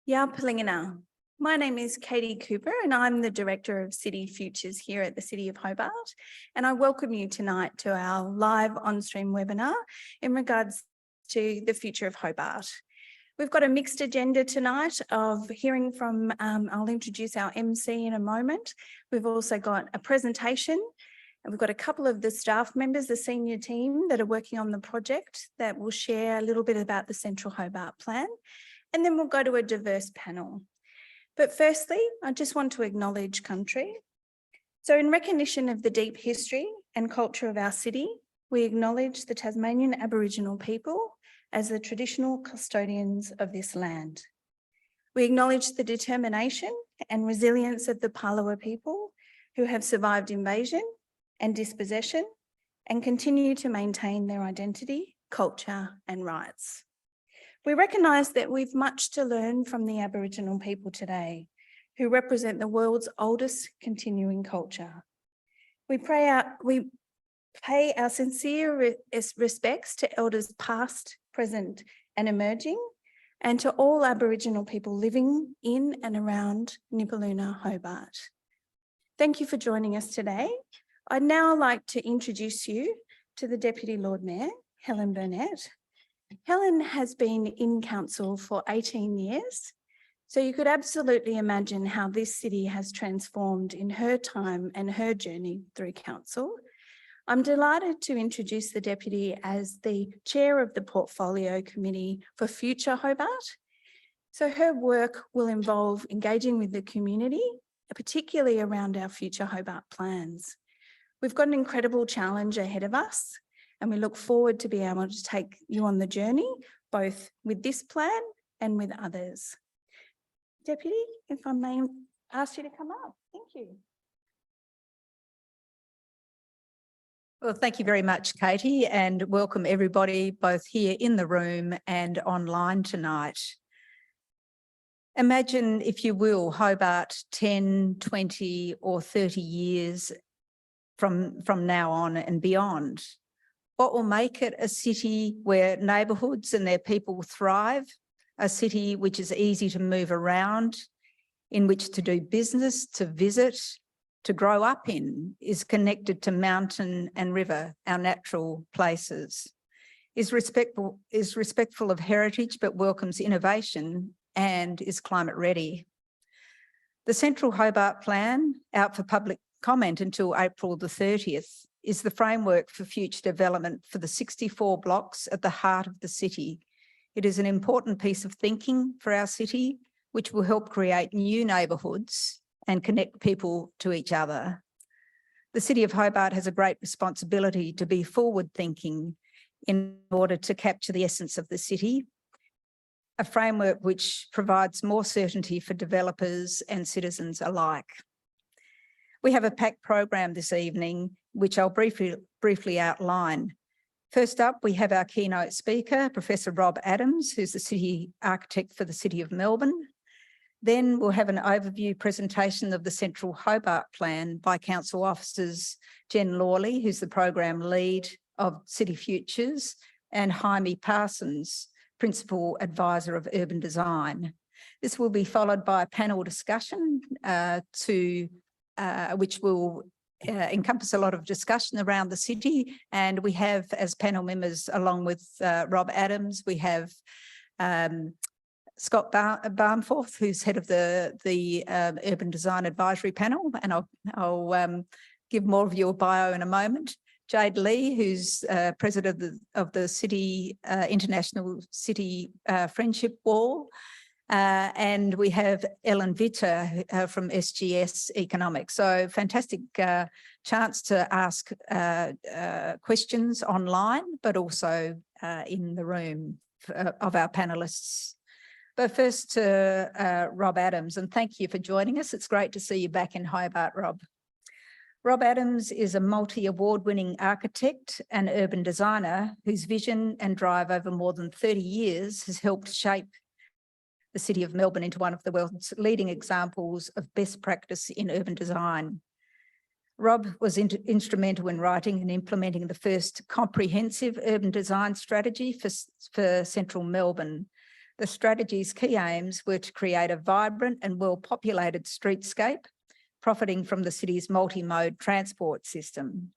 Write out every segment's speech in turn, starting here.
Ya Palingana. My name is Katie Cooper and I'm the Director of City Futures here at the City of Hobart, and I welcome you tonight to our live on-stream webinar in regards to the future of Hobart. We've got a mixed agenda tonight of hearing from, I'll introduce our MC in a moment. We've also got a presentation and we've got a couple of the staff members, the senior team that are working on the project that will share a little bit about the Central Hobart Plan. And then we'll go to a diverse panel. But firstly, I just want to acknowledge country. So in recognition of the deep history and culture of our city, we acknowledge the Tasmanian Aboriginal people as the traditional custodians of this land. We acknowledge the determination and resilience of the Palawa people who have survived invasion and dispossession and continue to maintain their identity, culture and rights. We recognise that we've much to learn from the Aboriginal people today, who represent the world's oldest continuing culture. We pay our sincere respects to elders past, present and emerging, and to all Aboriginal people living in and around Nipaluna, Hobart. Thank you for joining us today. I'd now like to introduce you to the Deputy Lord Mayor, Helen Burnett. Helen has been in council for 18 years, so you could absolutely imagine how this city has transformed in her time and her journey through council. I'm delighted to introduce the Deputy as the Chair of the Portfolio Committee for Future Hobart. So her work will involve engaging with the community, particularly around our Future Hobart plans. We've got an incredible challenge ahead of us, and we look forward to being able to take you on the journey, both with this plan and with others. Deputy, if I may ask you to come up. Thank you. Well, thank you very much, Katie, and welcome everybody both here in the room and online tonight. Imagine, if you will, Hobart 10, 20 or 30 years from now on and beyond. What will make it a city where neighbourhoods and their people thrive, a city which is easy to move around, in which to do business, to visit, to grow up in, is connected to mountain and river, our natural places, is respectful of heritage but welcomes innovation and is climate ready. The Central Hobart Plan, out for public comment until April the 30th, is the framework for future development for the 64 blocks at the heart of the city. It is an important piece of thinking for our city, which will help create new neighbourhoods and connect people to each other. The City of Hobart has a great responsibility to be forward-thinking in order to capture the essence of the city, a framework which provides more certainty for developers and citizens alike. We have a packed program this evening, which I'll briefly outline. First up, we have our keynote speaker, Professor Rob Adams, who's the City Architect for the City of Melbourne. Then we'll have an overview presentation of the Central Hobart Plan by Council Officers Jen Lawley, who's the Program Lead of City Futures, and Jaime Parsons, Principal Advisor of Urban Design. This will be followed by a panel discussion which will encompass a lot of discussion around the city. And we have, as panel members, along with Rob Adams, we have Scott Barnforth, who's head of the Urban Design Advisory Panel, and I'll give more of your bio in a moment. Jade Lee, who's president of the City International City Friendship Wall. And we have Ellen Vitter from SGS Economics. So fantastic chance to ask questions online, but also in the room of our panellists. But first to Rob Adams, and thank you for joining us. It's great to see you back in Hobart, Rob. Rob Adams is a multi-award-winning architect and urban designer whose vision and drive over more than 30 years has helped shape the City of Melbourne into one of the world's leading examples of best practice in urban design. Rob was instrumental in writing and implementing the first comprehensive urban design strategy for central Melbourne, The strategy's key aims were to create a vibrant and well-populated streetscape, profiting from the city's multi-mode transport system.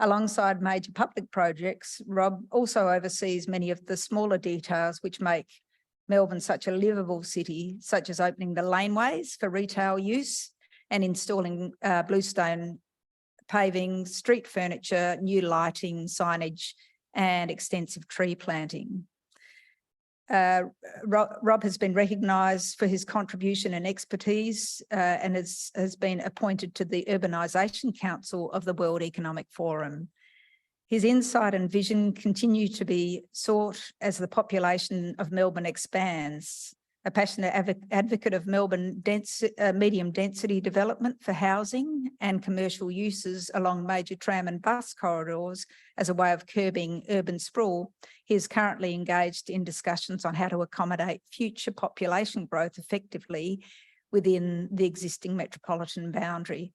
Alongside major public projects, Rob also oversees many of the smaller details which make Melbourne such a livable city, such as opening the laneways for retail use and installing bluestone paving, street furniture, new lighting, signage, and extensive tree planting. Rob has been recognised for his contribution and expertise and has been appointed to the Urbanisation Council of the World Economic Forum. His insight and vision continue to be sought as the population of Melbourne expands. A passionate advocate of Melbourne medium density development for housing and commercial uses along major tram and bus corridors as a way of curbing urban sprawl, he is currently engaged in discussions on how to accommodate future population growth effectively within the existing metropolitan boundary.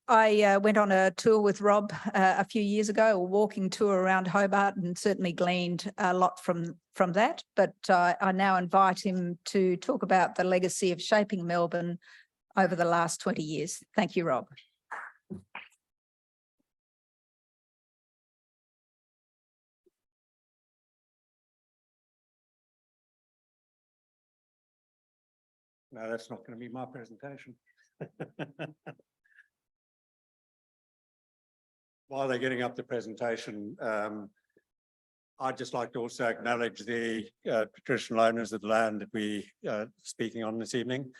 I went on a tour with Rob a few years ago, a walking tour around Hobart, and certainly gleaned a lot from that. But I now invite him to talk about the legacy of shaping Melbourne over the last 20 years. Thank you, Rob. No, that's not going to be my presentation. While they're getting up the presentation, I'd just like to also acknowledge the traditional owners of the land that we are speaking on this evening,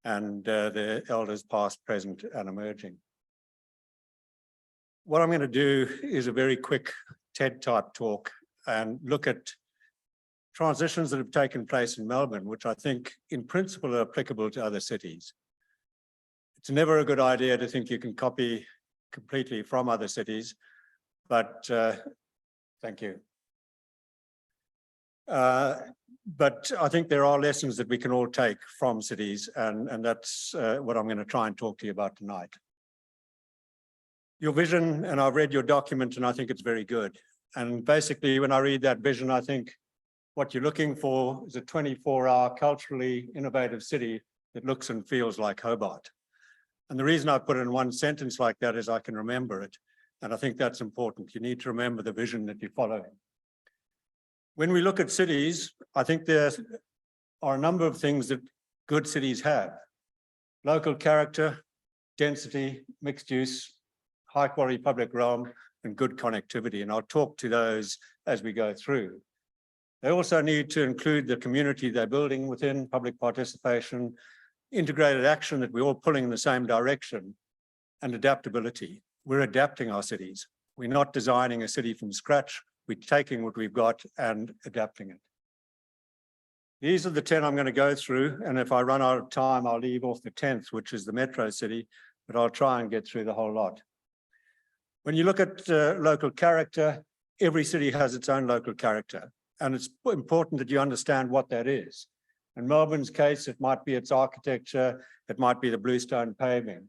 and the elders past, present and emerging. What I'm going to do is a very quick TED type talk and look at transitions that have taken place in Melbourne, which I think in principle are applicable to other cities. It's never a good idea to think you can copy completely from other cities, but thank you. But I think there are lessons that we can all take from cities, and that's what I'm going to try and talk to you about tonight. Your vision, and I've read your document and I think it's very good. And basically when I read that vision, I think what you're looking for is a 24-hour culturally innovative city that looks and feels like Hobart. And the reason I put it in one sentence like that is I can remember it. And I think that's important. You need to remember the vision that you're following. When we look at cities, I think there are a number of things that good cities have. Local character, density, mixed use, high quality public realm, and good connectivity. And I'll talk to those as we go through. They also need to include the community they're building within, public participation, integrated action that we're all pulling in the same direction, and adaptability. We're adapting our cities. We're not designing a city from scratch. We're taking what we've got and adapting it. These are the 10 I'm going to go through, and if I run out of time, I'll leave off the 10th, which is the metro city, but I'll try and get through the whole lot. When you look at local character, every city has its own local character, and it's important that you understand what that is. In Melbourne's case, it might be its architecture, it might be the bluestone paving.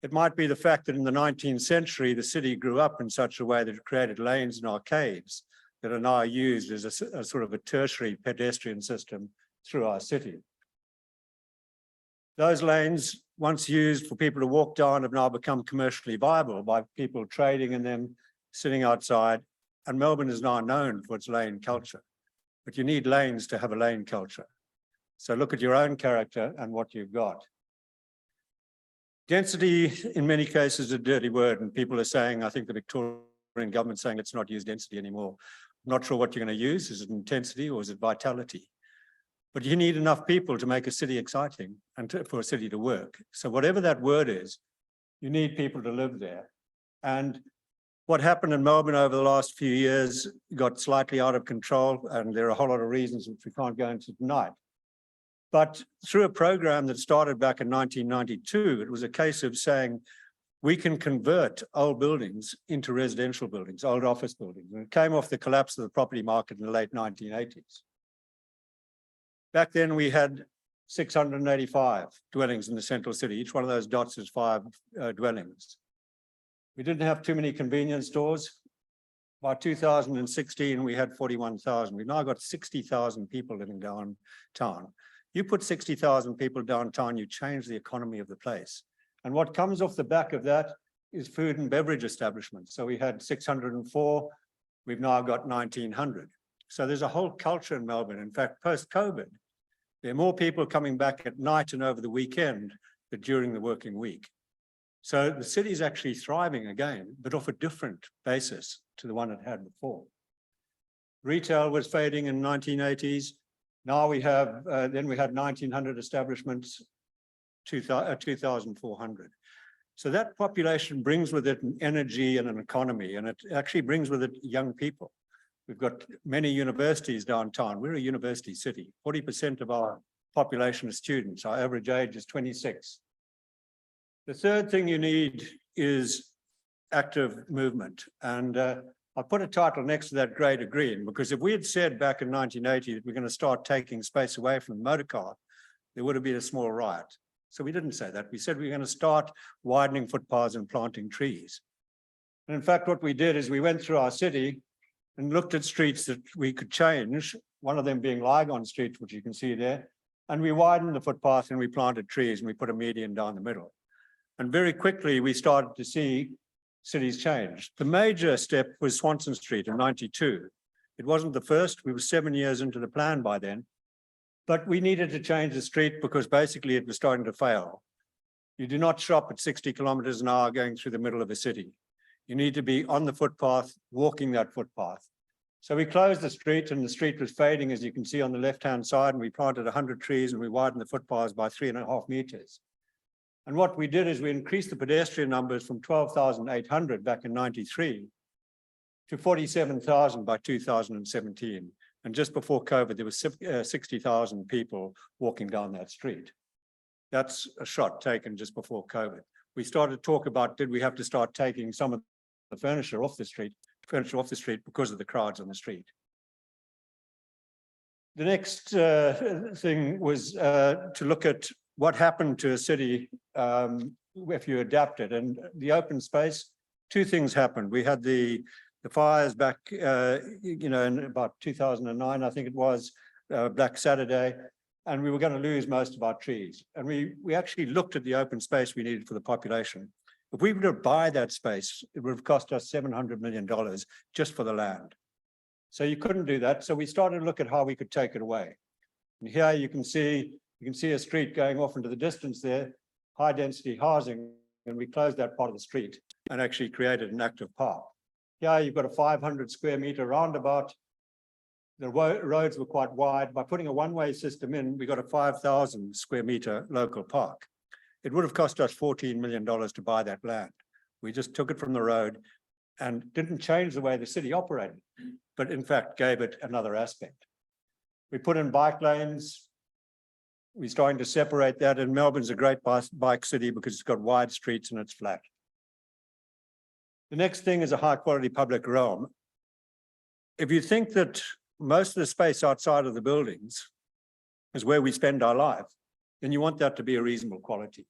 It might be the fact that in the 19th century, the city grew up in such a way that it created lanes and arcades that are now used as a sort of a tertiary pedestrian system through our city. Those lanes, once used for people to walk down, have now become commercially viable by people trading in them, sitting outside, and Melbourne is now known for its lane culture. But you need lanes to have a lane culture. So look at your own character and what you've got. Density, in many cases, is a dirty word, and people are saying, I think the Victorian government is saying let's not use density anymore. I'm not sure what you're going to use. Is it intensity or is it vitality? But you need enough people to make a city exciting and for a city to work. So whatever that word is, you need people to live there. And what happened in Melbourne over the last few years got slightly out of control, and there are a whole lot of reasons which we can't go into tonight. But through a program that started back in 1992, it was a case of saying, we can convert old buildings into residential buildings, old office buildings. And it came off the collapse of the property market in the late 1980s. Back then we had 685 dwellings in the central city. Each one of those dots is 5 dwellings. We didn't have too many convenience stores. By 2016, we had 41,000. We've now got 60,000 people living downtown. You put 60,000 people downtown, you change the economy of the place. And what comes off the back of that is food and beverage establishments. So we had 604, we've now got 1,900. So there's a whole culture in Melbourne. In fact, post-COVID, there are more people coming back at night and over the weekend than during the working week. So the city is actually thriving again, but off a different basis to the one it had before. Retail was fading in the 1980s. Now we have, then we had 1,900 establishments, 2,400. So that population brings with it an energy and an economy, and it actually brings with it young people. We've got many universities downtown. We're a university city. 40% of our population is students. Our average age is 26. The third thing you need is active movement. And I put a title next to that grey to green, because if we had said back in 1980 that we're going to start taking space away from the motor car, there would have been a small riot. So we didn't say that. We said we're going to start widening footpaths and planting trees. And in fact, what we did is we went through our city and looked at streets that we could change, one of them being Lygon Street, which you can see there. And we widened the footpath and we planted trees and we put a median down the middle. And very quickly, we started to see cities change. The major step was Swanson Street in '92. It wasn't the first. We were 7 years into the plan by then. But we needed to change the street because basically it was starting to fail. You do not shop at 60 kilometers an hour going through the middle of a city. You need to be on the footpath, walking that footpath. So we closed the street and the street was fading, as you can see on the left-hand side, and we planted 100 trees and we widened the footpaths by 3.5 meters. And what we did is we increased the pedestrian numbers from 12,800 back in '93 to 47,000 by 2017. And just before COVID, there was 60,000 people walking down that street. That's a shot taken just before COVID. We started to talk about, did we have to start taking some of the furniture off the street because of the crowds on the street. The next thing was to look at what happened to a city if you adapt it. And the open space, two things happened. We had the fires back, in about 2009, I think it was, Black Saturday, and we were going to lose most of our trees. And we actually looked at the open space we needed for the population. If we were to buy that space, it would have cost us $700 million just for the land. So you couldn't do that. So we started to look at how we could take it away. And here you can see a street going off into the distance there, high density housing, and we closed that part of the street and actually created an active park. Here you've got a 500 square meter roundabout. The roads were quite wide. By putting a one-way system in, we got a 5,000 square meter local park. It would have cost us $14 million to buy that land. We just took it from the road and didn't change the way the city operated, but in fact gave it another aspect. We put in bike lanes. We're starting to separate that, and Melbourne's a great bike city because it's got wide streets and it's flat. The next thing is a high quality public realm. If you think that most of the space outside of the buildings is where we spend our life, then you want that to be a reasonable quality.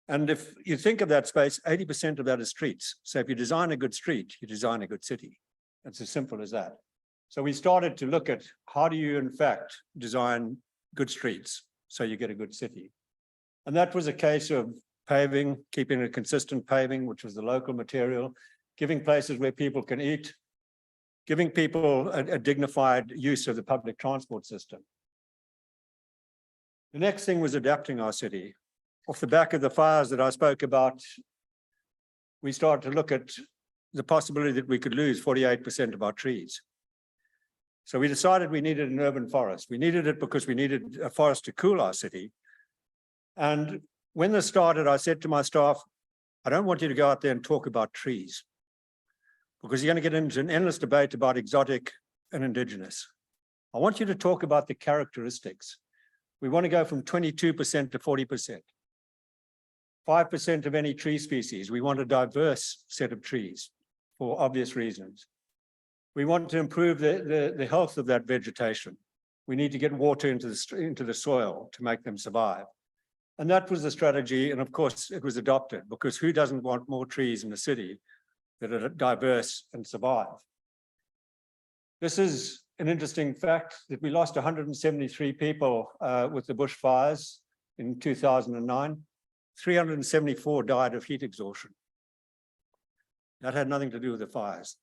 And if you think of that space, 80% of that is streets. So if you design a good street, you design a good city. It's as simple as that. So we started to look at how do you in fact design good streets so you get a good city. And that was a case of paving, keeping a consistent paving, which was the local material, giving places where people can eat, giving people a dignified use of the public transport system. The next thing was adapting our city. Off the back of the fires that I spoke about, we started to look at the possibility that we could lose 48% of our trees. So we decided we needed an urban forest. We needed it because we needed a forest to cool our city. And when this started, I said to my staff, I don't want you to go out there and talk about trees, because you're going to get into an endless debate about exotic and indigenous. I want you to talk about the characteristics. We want to go from 22% to 40%. 5% of any tree species. We want a diverse set of trees for obvious reasons. We want to improve the health of that vegetation. We need to get water into the soil to make them survive. And that was the strategy. And of course, it was adopted, because who doesn't want more trees in the city? that are diverse and survive. This is an interesting fact that we lost 173 people with the bushfires in 2009. 374 died of heat exhaustion. That had nothing to do with the fires.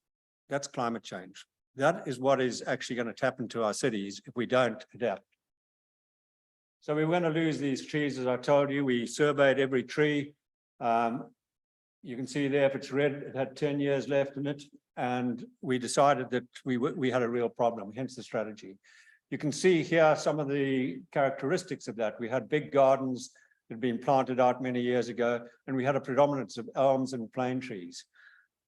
That's climate change. That is what is actually going to happen to our cities if we don't adapt. So we're going to lose these trees, as I told you. We surveyed every tree. You can see there, if it's red, it had 10 years left in it. And we decided that we had a real problem, hence the strategy. You can see here some of the characteristics of that. We had big gardens that had been planted out many years ago, and we had a predominance of elms and plane trees.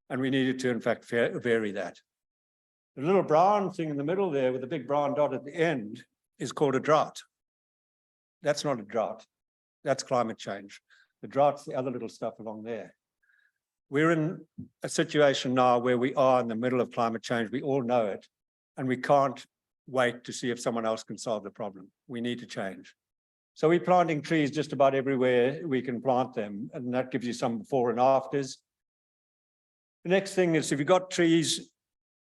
And we needed to, in fact, vary that. The little brown thing in the middle there with the big brown dot at the end is called a drought. That's not a drought. That's climate change. The drought's the other little stuff along there. We're in a situation now where we are in the middle of climate change. We all know it, and we can't wait to see if someone else can solve the problem. We need to change. So we're planting trees just about everywhere we can plant them, and that gives you some before and afters. The next thing is, if you've got trees,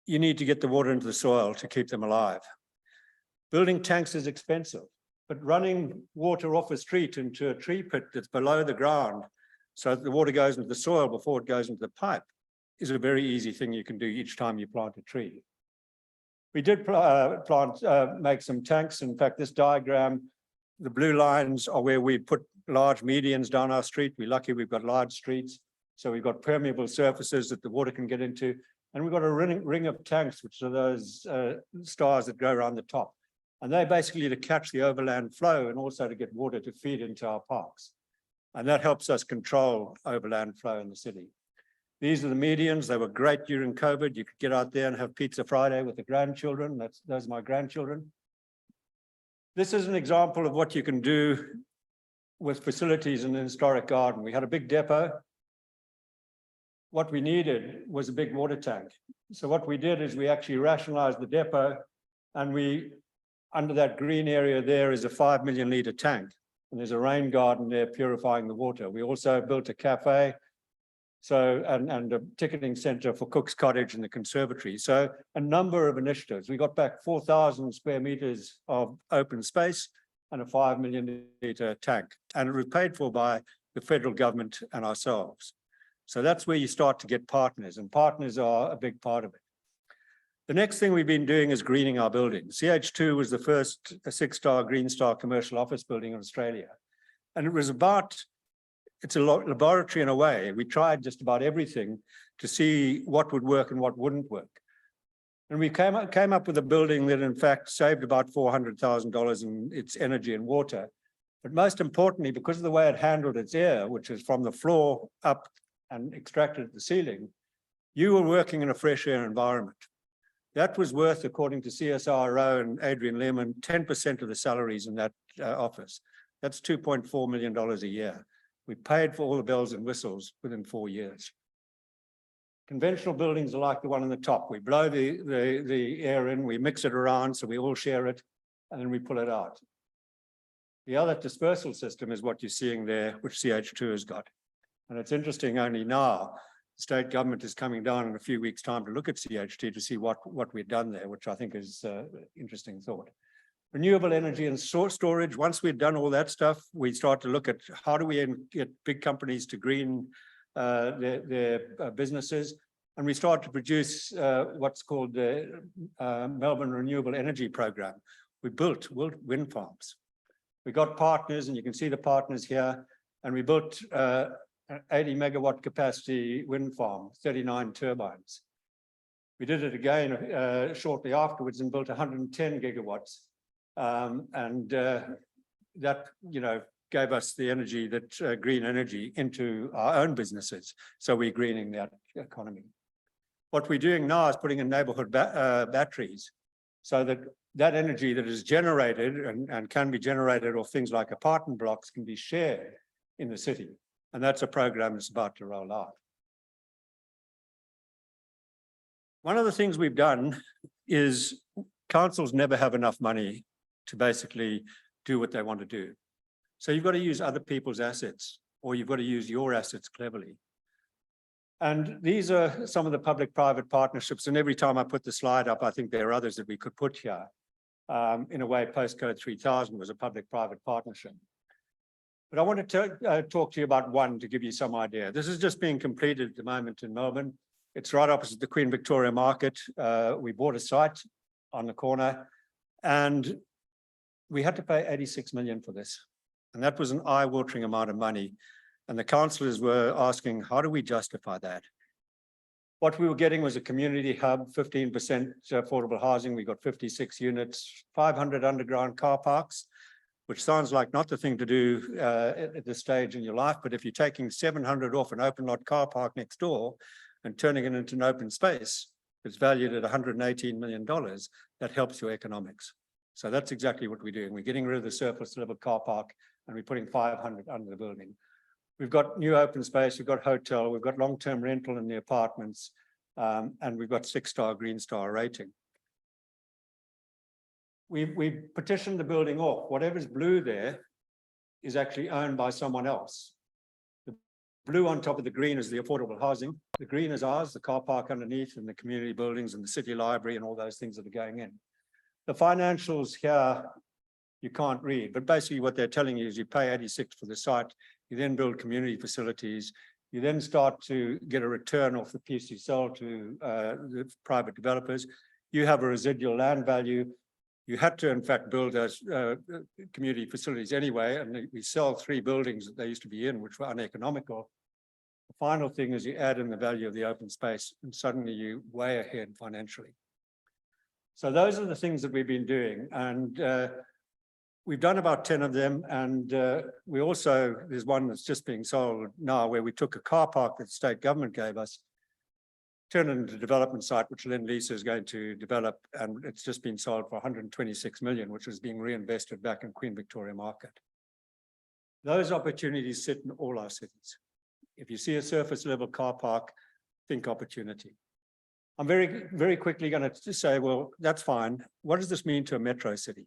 you need to get the water into the soil to keep them alive. Building tanks is expensive, but running water off a street into a tree pit that's below the ground so that the water goes into the soil before it goes into the pipe is a very easy thing you can do each time you plant a tree. We did make some tanks. In fact, this diagram, the blue lines are where we put large medians down our street. We're lucky we've got large streets. So we've got permeable surfaces that the water can get into. And we've got a ring of tanks, which are those stars that go around the top. And they're basically to catch the overland flow and also to get water to feed into our parks. And that helps us control overland flow in the city. These are the medians. They were great during COVID. You could get out there and have Pizza Friday with the grandchildren. Those are my grandchildren. This is an example of what you can do with facilities in an historic garden. We had a big depot. What we needed was a big water tank. So what we did is we actually rationalized the depot, and under that green area there is a 5 million litre tank. And there's a rain garden there purifying the water. We also built a cafe, and a ticketing centre for Cook's Cottage and the conservatory. So a number of initiatives. We got back 4,000 square meters of open space and a 5 million litre tank. And it was paid for by the federal government and ourselves. So that's where you start to get partners, and partners are a big part of it. The next thing we've been doing is greening our buildings. CH2 was the first 6-star Green Star commercial office building in Australia. And it was it's a laboratory in a way. We tried just about everything to see what would work and what wouldn't work. And we came up with a building that in fact saved about $400,000 in its energy and water. But most importantly, because of the way it handled its air, which is from the floor up and extracted at the ceiling, you were working in a fresh air environment. That was worth, according to CSIRO and Adrian Lehman, 10% of the salaries in that office. That's $2.4 million a year. We paid for all the bells and whistles within 4 years. Conventional buildings are like the one on the top. We blow the air in, we mix it around so we all share it, and then we pull it out. The other dispersal system is what you're seeing there, which CH2 has got. And it's interesting, only now, the state government is coming down in a few weeks' time to look at CH2 to see what we've done there, which I think is an interesting thought. Renewable energy and storage, once we've done all that stuff, we start to look at how do we get big companies to green their businesses. And we start to produce what's called the Melbourne Renewable Energy Program. We built wind farms. We got partners, and you can see the partners here, and we built an 80 megawatt capacity wind farm, 39 turbines. We did it again shortly afterwards and built 110 gigawatts. That, gave us the energy, that green energy into our own businesses. So we're greening that economy. What we're doing now is putting in neighborhood batteries so that energy that is generated and can be generated off things like apartment blocks can be shared in the city. And that's a program that's about to roll out. One of the things we've done is councils never have enough money to basically do what they want to do. So you've got to use other people's assets, or you've got to use your assets cleverly. And these are some of the public-private partnerships. And every time I put the slide up, I think there are others that we could put here. In a way, postcode 3000 was a public-private partnership. But I want to talk to you about one to give you some idea. This is just being completed at the moment in Melbourne. It's right opposite the Queen Victoria Market. We bought a site on the corner and we had to pay 86 million for this. And that was an eye-watering amount of money. And the councillors were asking, how do we justify that? What we were getting was a community hub, 15% affordable housing. We got 56 units, 500 underground car parks, which sounds like not the thing to do at this stage in your life. But if you're taking 700 off an open lot car park next door and turning it into an open space, it's valued at $118 million. That helps your economics. So that's exactly what we're doing. We're getting rid of the surface level car park and we're putting 500 under the building. We've got new open space, we've got hotel, we've got long-term rental in the apartments, and we've got 6-star Green Star rating. We've petitioned the building off. Whatever's blue there is actually owned by someone else. The blue on top of the green is the affordable housing. The green is ours, the car park underneath and the community buildings and the city library and all those things that are going in. The financials here, you can't read, but basically what they're telling you is you pay 86 for the site, you then build community facilities, you then start to get a return off the piece you sell to the private developers. You have a residual land value. You had to, in fact, build those community facilities anyway, and we sell 3 buildings that they used to be in, which were uneconomical. The final thing is you add in the value of the open space, and suddenly you're way ahead financially. So those are the things that we've been doing, and we've done about 10 of them, and we also, there's one that's just being sold now where we took a car park that the state government gave us, turned it into a development site, which Lend-Lease is going to develop, and it's just been sold for 126 million, which is being reinvested back in Queen Victoria Market. Those opportunities sit in all our cities. If you see a surface level car park, think opportunity. I'm very quickly going to say, well, that's fine. What does this mean to a metro city?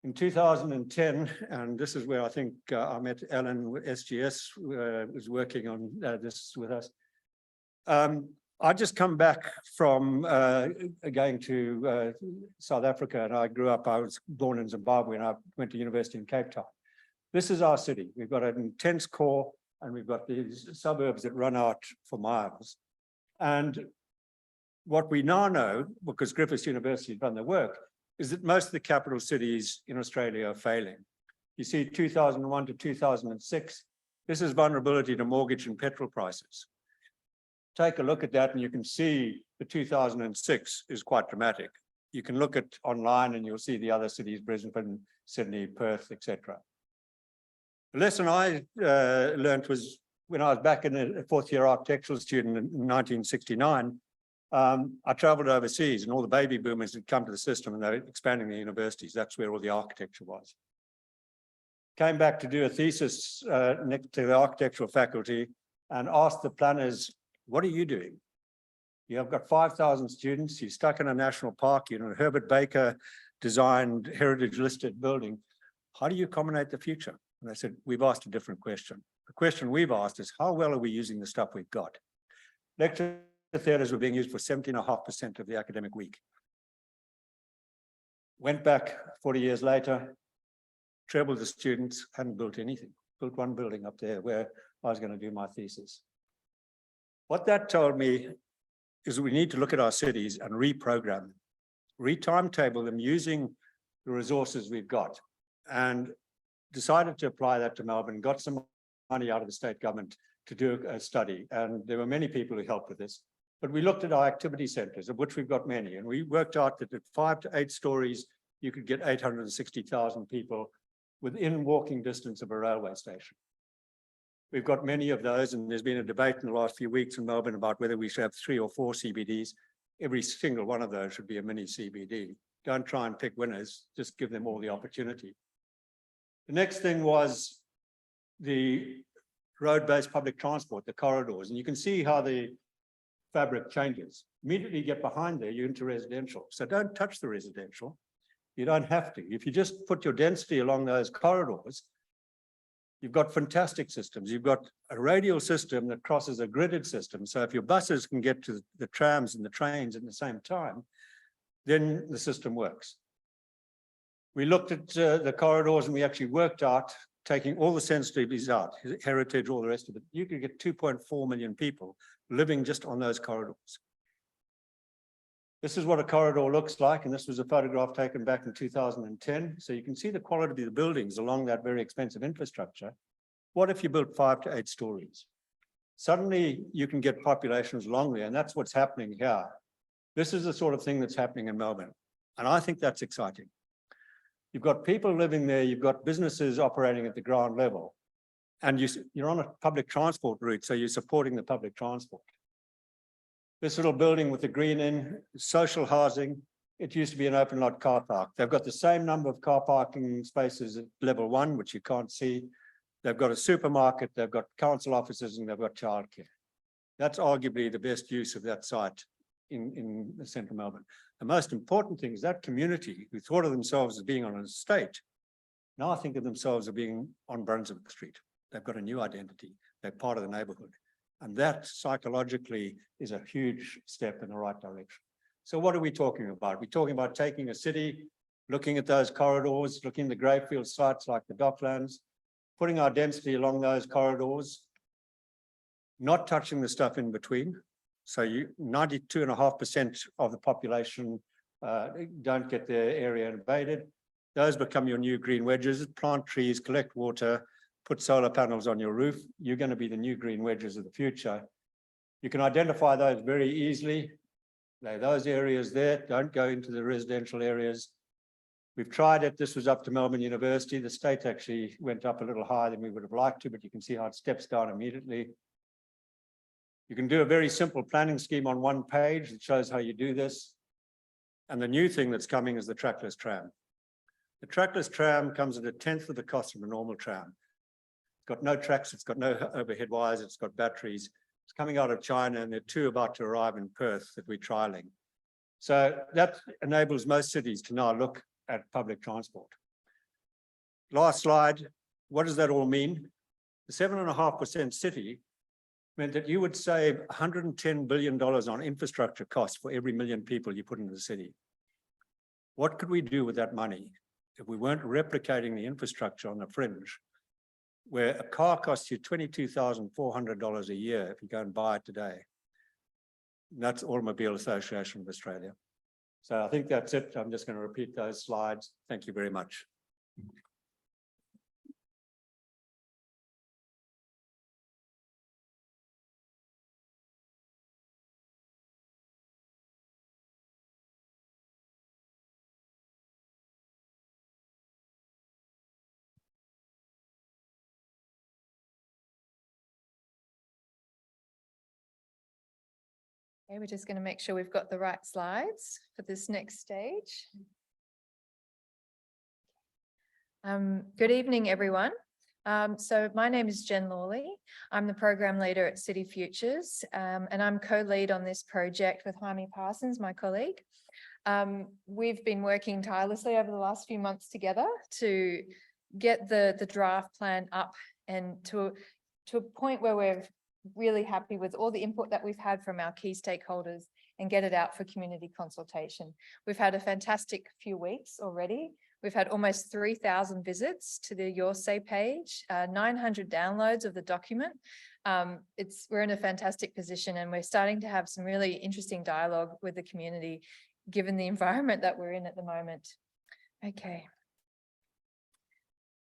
In 2010, and this is where I think I met Alan with SGS, was working on this with us. I just come back from going to South Africa, and I was born in Zimbabwe, and I went to university in Cape Town. This is our city. We've got an intense core, and we've got these suburbs that run out for miles. And what we now know, because Griffith University has done the work, is that most of the capital cities in Australia are failing. You see 2001 to 2006, this is vulnerability to mortgage and petrol prices. Take a look at that and you can see the 2006 is quite dramatic. You can look at online and you'll see the other cities, Brisbane, Sydney, Perth, etc. The lesson I learned was when I was back in a 4th-year architectural student in 1969, I traveled overseas and all the baby boomers had come to the system and they were expanding the universities. That's where all the architecture was. Came back to do a thesis next to the architectural faculty and asked the planners, what are you doing? You've got 5,000 students, you're stuck in a national park, you're in a Herbert Baker designed heritage listed building. How do you accommodate the future? And I said, we've asked a different question. The question we've asked is, how well are we using the stuff we've got? Lecture theatres were being used for 17.5% of the academic week. Went back 40 years later, trebled the students, hadn't built anything. Built one building up there where I was going to do my thesis. What that told me is we need to look at our cities and reprogram them, re-timetable them using the resources we've got, and decided to apply that to Melbourne, got some money out of the state government to do a study. And there were many people who helped with this. But we looked at our activity centres, of which we've got many, and we worked out that at 5 to 8 stories, you could get 860,000 people within walking distance of a railway station. We've got many of those, and there's been a debate in the last few weeks in Melbourne about whether we should have 3 or 4 CBDs. Every single one of those should be a mini CBD. Don't try and pick winners, just give them all the opportunity. The next thing was the road-based public transport, the corridors, and you can see how the fabric changes. Immediately you get behind there, you're into residential. So don't touch the residential. You don't have to. If you just put your density along those corridors, You've got fantastic systems. You've got a radial system that crosses a gridded system. So if your buses can get to the trams and the trains at the same time, then the system works. We looked at the corridors and we actually worked out, taking all the sensitivities out, heritage, all the rest of it. You could get 2.4 million people living just on those corridors. This is what a corridor looks like, and this was a photograph taken back in 2010. So you can see the quality of the buildings along that very expensive infrastructure. What if you built 5 to 8 stories? Suddenly you can get populations along there, and that's what's happening here. This is the sort of thing that's happening in Melbourne, and I think that's exciting. You've got people living there, you've got businesses operating at the ground level, and you're on a public transport route, so you're supporting the public transport. This little building with the green in, social housing, it used to be an open lot car park. They've got the same number of car parking spaces at level 1, which you can't see. They've got a supermarket, they've got council offices, and they've got childcare. That's arguably the best use of that site in central Melbourne. The most important thing is that community who thought of themselves as being on an estate, now think of themselves as being on Brunswick Street. They've got a new identity. They're part of the neighborhood. And that psychologically is a huge step in the right direction. So what are we talking about? We're talking about taking a city, looking at those corridors, looking at the greyfield sites like the Docklands, putting our density along those corridors, not touching the stuff in between. So 92.5% of the population don't get their area invaded. Those become your new green wedges. Plant trees, collect water, put solar panels on your roof. You're going to be the new green wedges of the future. You can identify those very easily. Those areas there, don't go into the residential areas. We've tried it. This was up to Melbourne University. The state actually went up a little higher than we would have liked to, but you can see how it steps down immediately. You can do a very simple planning scheme on one page that shows how you do this. And the new thing that's coming is the trackless tram. The trackless tram comes at 1/10 of the cost of a normal tram. It's got no tracks, it's got no overhead wires, it's got batteries. It's coming out of China, and there are 2 about to arrive in Perth that we're trialing. So that enables most cities to now look at public transport. Last slide, what does that all mean? The 7.5% city meant that you would save $110 billion on infrastructure costs for every 1 million people you put into the city. What could we do with that money if we weren't replicating the infrastructure on the fringe, where a car costs you $22,400 a year if you go and buy it today? And that's Automobile Association of Australia. So I think that's it. I'm just going to repeat those slides. Thank you very much. Okay, we're just going to make sure we've got the right slides for this next stage. Good evening, everyone. So my name is Jen Lawley. I'm the program leader at City Futures, and I'm co-lead on this project with Jaime Parsons, my colleague. We've been working tirelessly over the last few months together to get the draft plan up and to a point where we're really happy with all the input that we've had from our key stakeholders and get it out for community consultation. We've had a fantastic few weeks already. We've had almost 3,000 visits to the Your Say page, 900 downloads of the document. We're in a fantastic position, and we're starting to have some really interesting dialogue with the community, given the environment that we're in at the moment. Okay.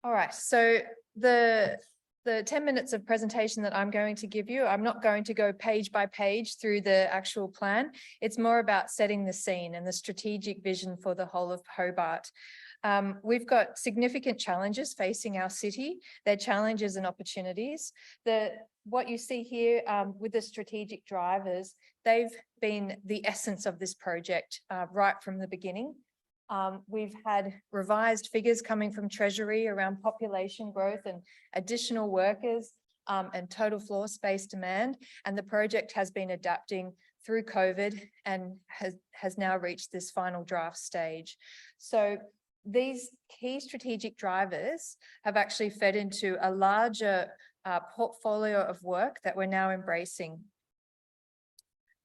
All right, so the 10 minutes of presentation that I'm going to give you, I'm not going to go page by page through the actual plan. It's more about setting the scene and the strategic vision for the whole of Hobart. We've got significant challenges facing our city. They're challenges and opportunities. What you see here with the strategic drivers, they've been the essence of this project right from the beginning. We've had revised figures coming from Treasury around population growth and additional workers and total floor space demand. And the project has been adapting through COVID and has now reached this final draft stage. So these key strategic drivers have actually fed into a larger portfolio of work that we're now embracing.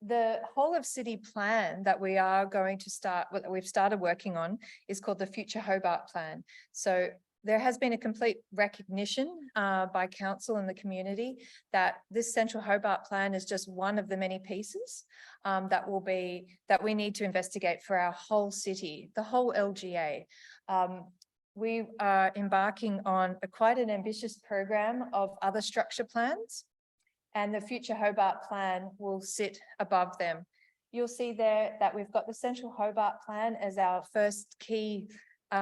The whole of city plan that we are going to start, what we've started working on, is called the Future Hobart Plan. So there has been a complete recognition by council and the community that this Central Hobart Plan is just one of the many pieces that we need to investigate for our whole city, the whole LGA. We are embarking on quite an ambitious program of other structure plans, and the Future Hobart Plan will sit above them. You'll see there that we've got the Central Hobart Plan as our first key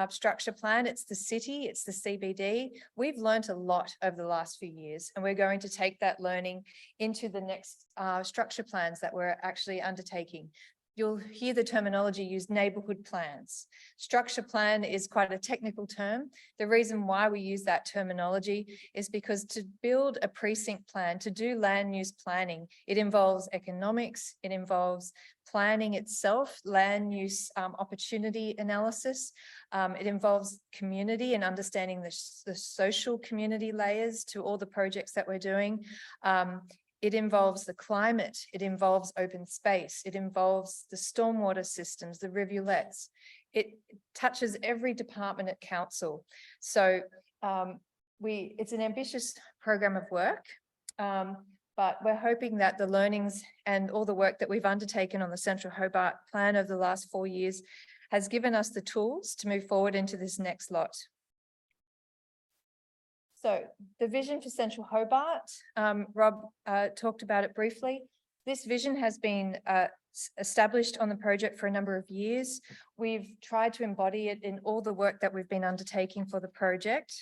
structure plan. It's the city, it's the CBD. We've learned a lot over the last few years, and we're going to take that learning into the next structure plans that we're actually undertaking. You'll hear the terminology used, neighbourhood plans. Structure plan is quite a technical term. The reason why we use that terminology is because to build a precinct plan, to do land use planning, it involves economics, it involves planning itself, land use opportunity analysis. It involves community and understanding the social community layers to all the projects that we're doing. It involves the climate, it involves open space, it involves the stormwater systems, the rivulets. It touches every department at council. So it's an ambitious program of work, but we're hoping that the learnings and all the work that we've undertaken on the Central Hobart Plan over the last 4 years has given us the tools to move forward into this next lot. So the vision for Central Hobart, Rob talked about it briefly. This vision has been established on the project for a number of years. We've tried to embody it in all the work that we've been undertaking for the project.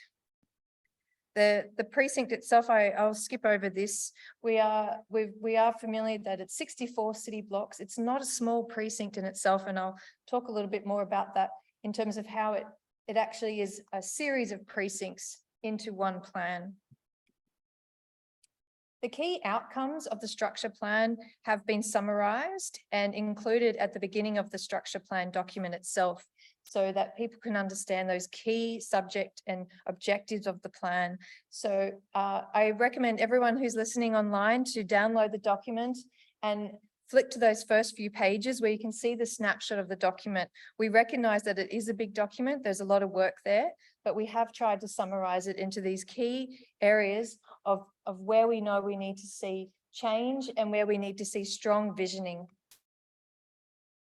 The precinct itself, I'll skip over this. We are familiar that it's 64 city blocks. It's not a small precinct in itself, and I'll talk a little bit more about that in terms of how it actually is a series of precincts into one plan. The key outcomes of the structure plan have been summarized and included at the beginning of the structure plan document itself, so that people can understand those key subject and objectives of the plan. So I recommend everyone who's listening online to download the document and flick to those first few pages where you can see the snapshot of the document. We recognize that it is a big document. There's a lot of work there, but we have tried to summarize it into these key areas of where we know we need to see change and where we need to see strong visioning.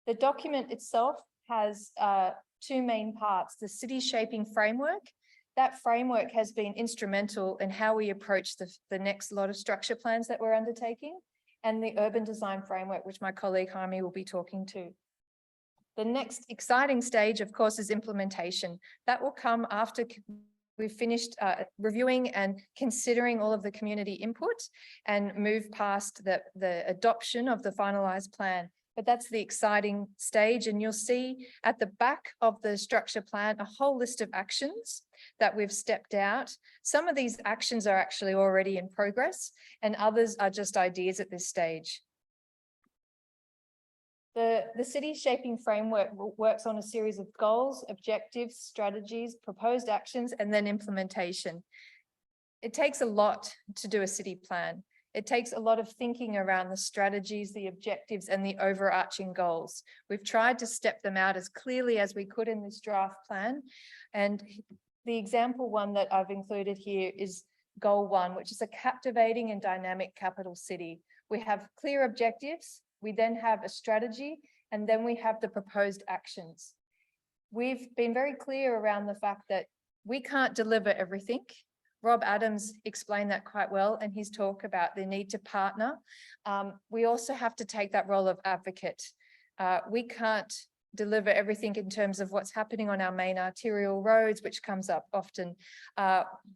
The document itself has two main parts: the city shaping framework. That framework has been instrumental in how we approach the next lot of structure plans that we're undertaking, and the urban design framework, which my colleague Jaime will be talking to. The next exciting stage, of course, is implementation. That will come after we've finished reviewing and considering all of the community input and move past the adoption of the finalized plan. But that's the exciting stage, and you'll see at the back of the structure plan a whole list of actions that we've stepped out. Some of these actions are actually already in progress, and others are just ideas at this stage. The city shaping framework works on a series of goals, objectives, strategies, proposed actions, and then implementation. It takes a lot to do a city plan. It takes a lot of thinking around the strategies, the objectives, and the overarching goals. We've tried to step them out as clearly as we could in this draft plan. And the example one that I've included here is goal 1, which is a captivating and dynamic capital city. We have clear objectives, we then have a strategy, and then we have the proposed actions. We've been very clear around the fact that we can't deliver everything. Rob Adams explained that quite well in his talk about the need to partner. We also have to take that role of advocate. We can't deliver everything in terms of what's happening on our main arterial roads, which comes up often.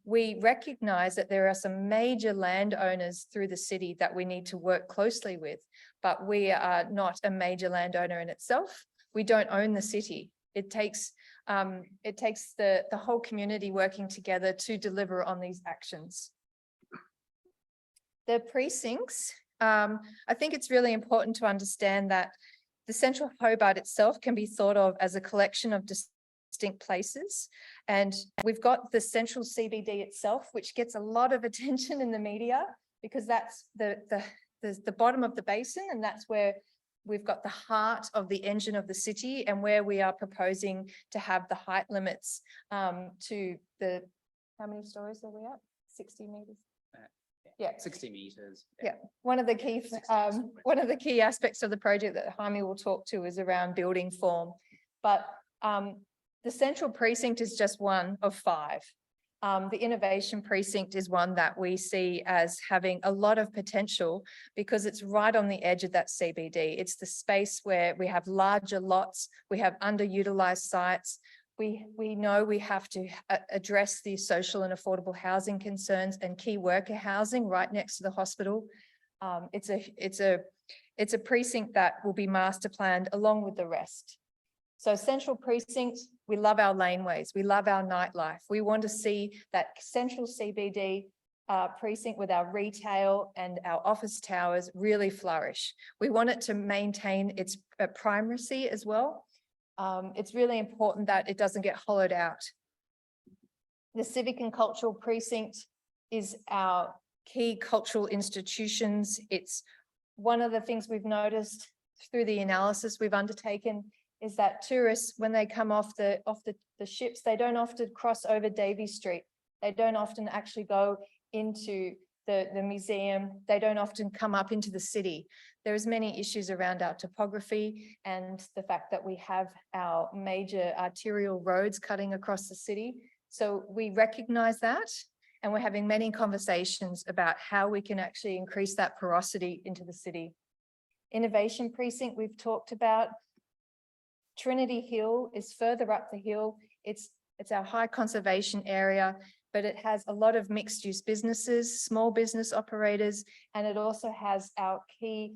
We recognize that there are some major landowners through the city that we need to work closely with, but we are not a major landowner in itself. We don't own the city. It takes the whole community working together to deliver on these actions. The precincts, I think it's really important to understand that the Central Hobart itself can be thought of as a collection of distinct places. And we've got the central CBD itself, which gets a lot of attention in the media because that's the bottom of the basin, and that's where we've got the heart of the engine of the city, and where we are proposing to have the height limits to the, how many stories are we at? 60 meters? Yeah. 60 meters. Yeah, one of the key aspects of the project that Jaime will talk to is around building form. But the central precinct is just one of 5. The innovation precinct is one that we see as having a lot of potential because it's right on the edge of that CBD. It's the space where we have larger lots, we have underutilized sites. We know we have to address the social and affordable housing concerns and key worker housing right next to the hospital. It's a precinct that will be master planned along with the rest. So central precinct, we love our laneways, we love our nightlife. We want to see that central CBD precinct with our retail and our office towers really flourish. We want it to maintain its primacy as well. It's really important that it doesn't get hollowed out. The civic and cultural precinct is our key cultural institutions. It's one of the things we've noticed through the analysis we've undertaken is that tourists, when they come off the ships, they don't often cross over Davey Street. They don't often actually go into the museum. They don't often come up into the city. There's many issues around our topography and the fact that we have our major arterial roads cutting across the city. So we recognize that, and we're having many conversations about how we can actually increase that porosity into the city. Innovation precinct we've talked about. Trinity Hill is further up the hill. It's our high conservation area, but it has a lot of mixed use businesses, small business operators, and it also has our key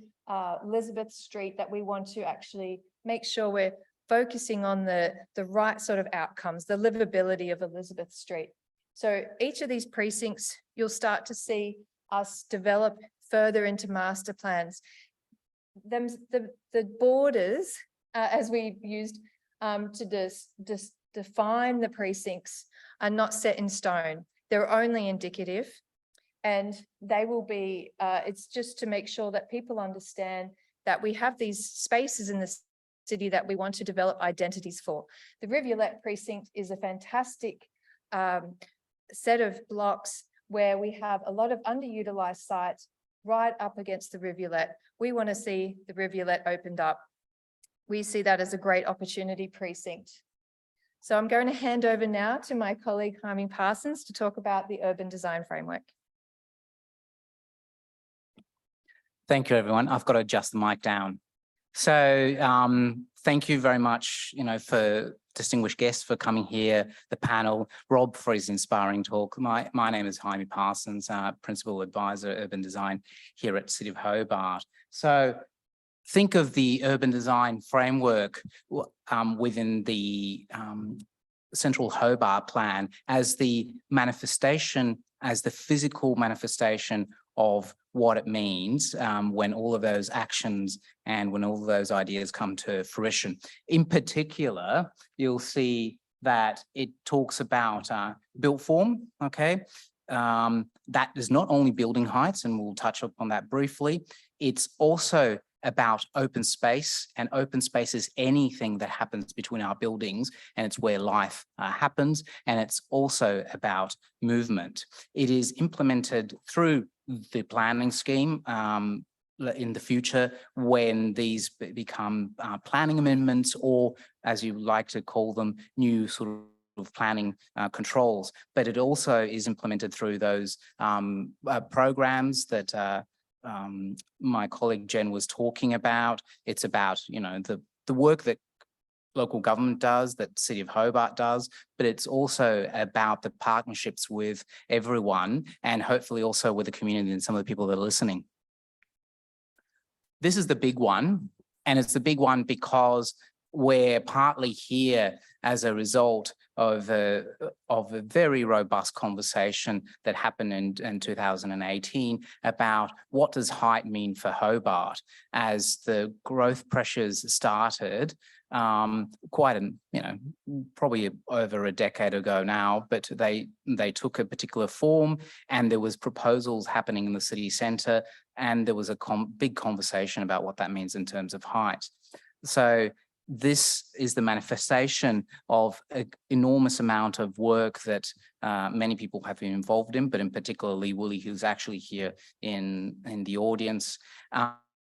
Elizabeth Street that we want to actually make sure we're focusing on the right sort of outcomes, the livability of Elizabeth Street. So each of these precincts, you'll start to see us develop further into master plans. The borders, as we used to define the precincts, are not set in stone. They're only indicative, and they will be, it's just to make sure that people understand that we have these spaces in the city that we want to develop identities for. The Rivulet precinct is a fantastic set of blocks where we have a lot of underutilized sites right up against the rivulet. We want to see the rivulet opened up. We see that as a great opportunity precinct. So I'm going to hand over now to my colleague Jaime Parsons to talk about the urban design framework. Thank you, everyone. I've got to adjust the mic down. So thank you very much, for distinguished guests for coming here, the panel, Rob for his inspiring talk. My name is Jaime Parsons, Principal Advisor, Urban Design here at City of Hobart. So think of the urban design framework within the Central Hobart Plan as the manifestation, as the physical manifestation of what it means when all of those actions and when all of those ideas come to fruition. In particular, you'll see that it talks about built form, okay? That is not only building heights, and we'll touch upon that briefly. It's also about open space, and open space is anything that happens between our buildings, and it's where life happens, and it's also about movement. It is implemented through the planning scheme in the future when these become planning amendments, or as you like to call them, new sort of planning controls. But it also is implemented through those programs that my colleague Jen was talking about. It's about, the work that local government does, that City of Hobart does, but it's also about the partnerships with everyone, and hopefully also with the community and some of the people that are listening. This is the big one, and it's the big one because we're partly here as a result of a very robust conversation that happened in 2018 about what does height mean for Hobart as the growth pressures started probably over a decade ago now, but they took a particular form, and there was proposals happening in the city centre, and there was a big conversation about what that means in terms of height. So this is the manifestation of an enormous amount of work that many people have been involved in, but in particularly Willie, who's actually here in the audience.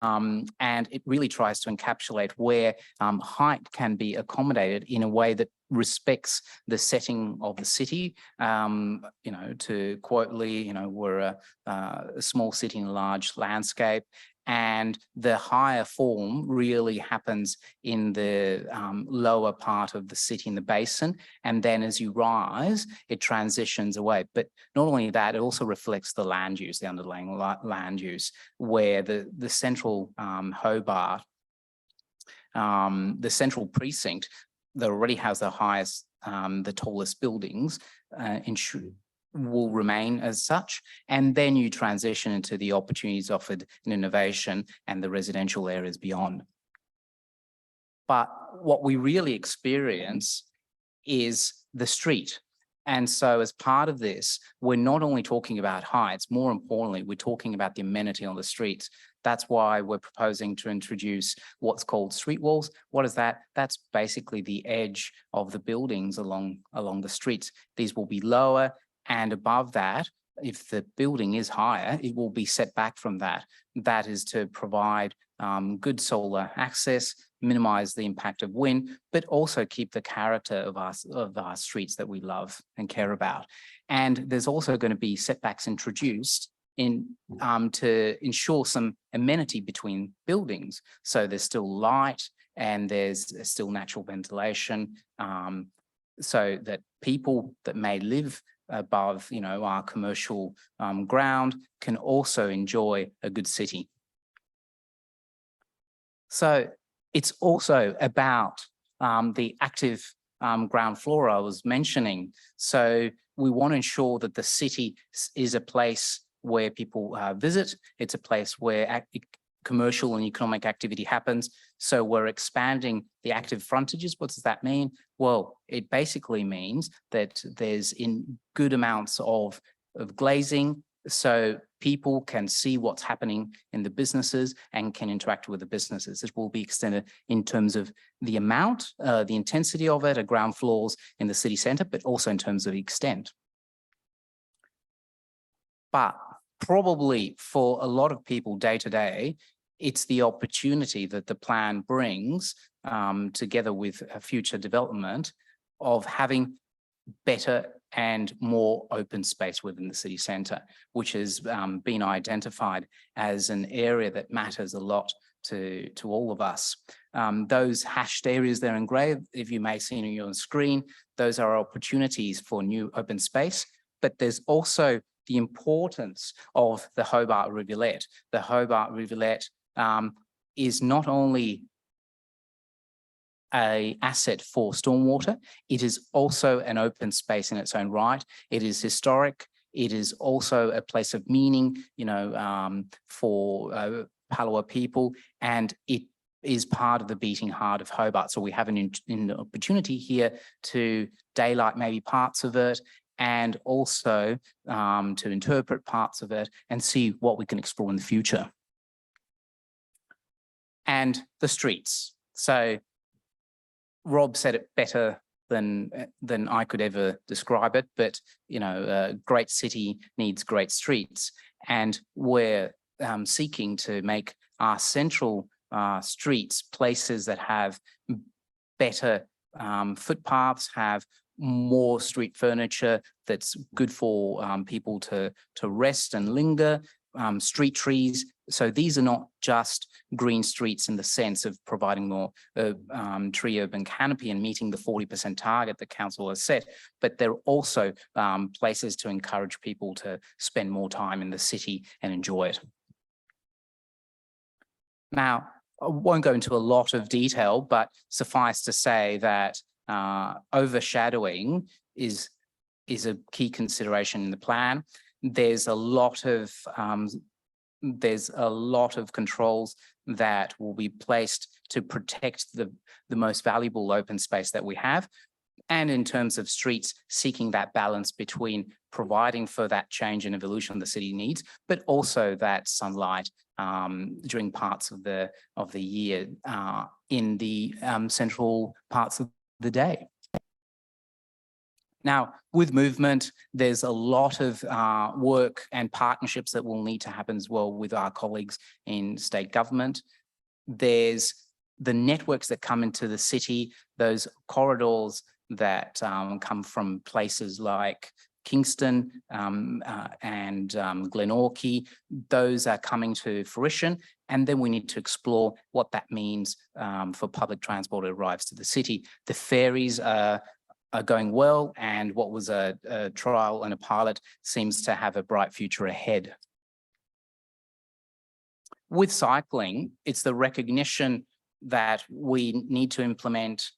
And it really tries to encapsulate where height can be accommodated in a way that respects the setting of the city. To quote Lee, we're a small city in a large landscape, and the higher form really happens in the lower part of the city in the basin. And then as you rise, it transitions away. But not only that, it also reflects the land use, the underlying land use, where the central Hobart, the central precinct that already has the highest, the tallest buildings, will remain as such, and then you transition into the opportunities offered in innovation and the residential areas beyond. But what we really experience is the street. And so as part of this, we're not only talking about heights, more importantly, we're talking about the amenity on the streets. That's why we're proposing to introduce what's called street walls. What is that? That's basically the edge of the buildings along the streets. These will be lower, and above that, if the building is higher, it will be set back from that. That is to provide good solar access, minimize the impact of wind, but also keep the character of our streets that we love and care about. And there's also going to be setbacks introduced to ensure some amenity between buildings. So there's still light and there's still natural ventilation, so that people that may live above, our commercial ground can also enjoy a good city. So it's also about the active ground floor I was mentioning. So we want to ensure that the city is a place where people visit. It's a place where commercial and economic activity happens. So we're expanding the active frontages. What does that mean? Well, it basically means that there's in good amounts of glazing, so people can see what's happening in the businesses and can interact with the businesses. It will be extended in terms of the amount, the intensity of it at ground floors in the city centre, but also in terms of the extent. But probably for a lot of people day to day, it's the opportunity that the plan brings together with a future development of having better and more open space within the city centre, which has been identified as an area that matters a lot to all of us. Those hashed areas there in grey, if you may see on your screen, those are opportunities for new open space, but there's also the importance of the Hobart Rivulet. The Hobart Rivulet is not only an asset for stormwater, it is also an open space in its own right. It is historic. It is also a place of meaning, for Palawa people, and it is part of the beating heart of Hobart. So we have an opportunity here to daylight maybe parts of it, and also to interpret parts of it and see what we can explore in the future. And the streets. So Rob said it better than I could ever describe it, but a great city needs great streets, and we're seeking to make our central streets places that have better footpaths, have more street furniture that's good for people to rest and linger, street trees. So these are not just green streets in the sense of providing more tree urban canopy and meeting the 40% target the council has set, but they're also places to encourage people to spend more time in the city and enjoy it. Now, I won't go into a lot of detail, but suffice to say that overshadowing is a key consideration in the plan. There's a lot of controls that will be placed to protect the most valuable open space that we have. And in terms of streets, seeking that balance between providing for that change and evolution the city needs, but also that sunlight during parts of the year in the central parts of the day. Now, with movement, there's a lot of work and partnerships that will need to happen as well with our colleagues in state government. There's the networks that come into the city, those corridors that come from places like Kingston and Glenorchy. Those are coming to fruition. And then we need to explore what that means for public transport that arrives to the city. The ferries are going well, and what was a trial and a pilot seems to have a bright future ahead. With cycling, it's the recognition that we need to implement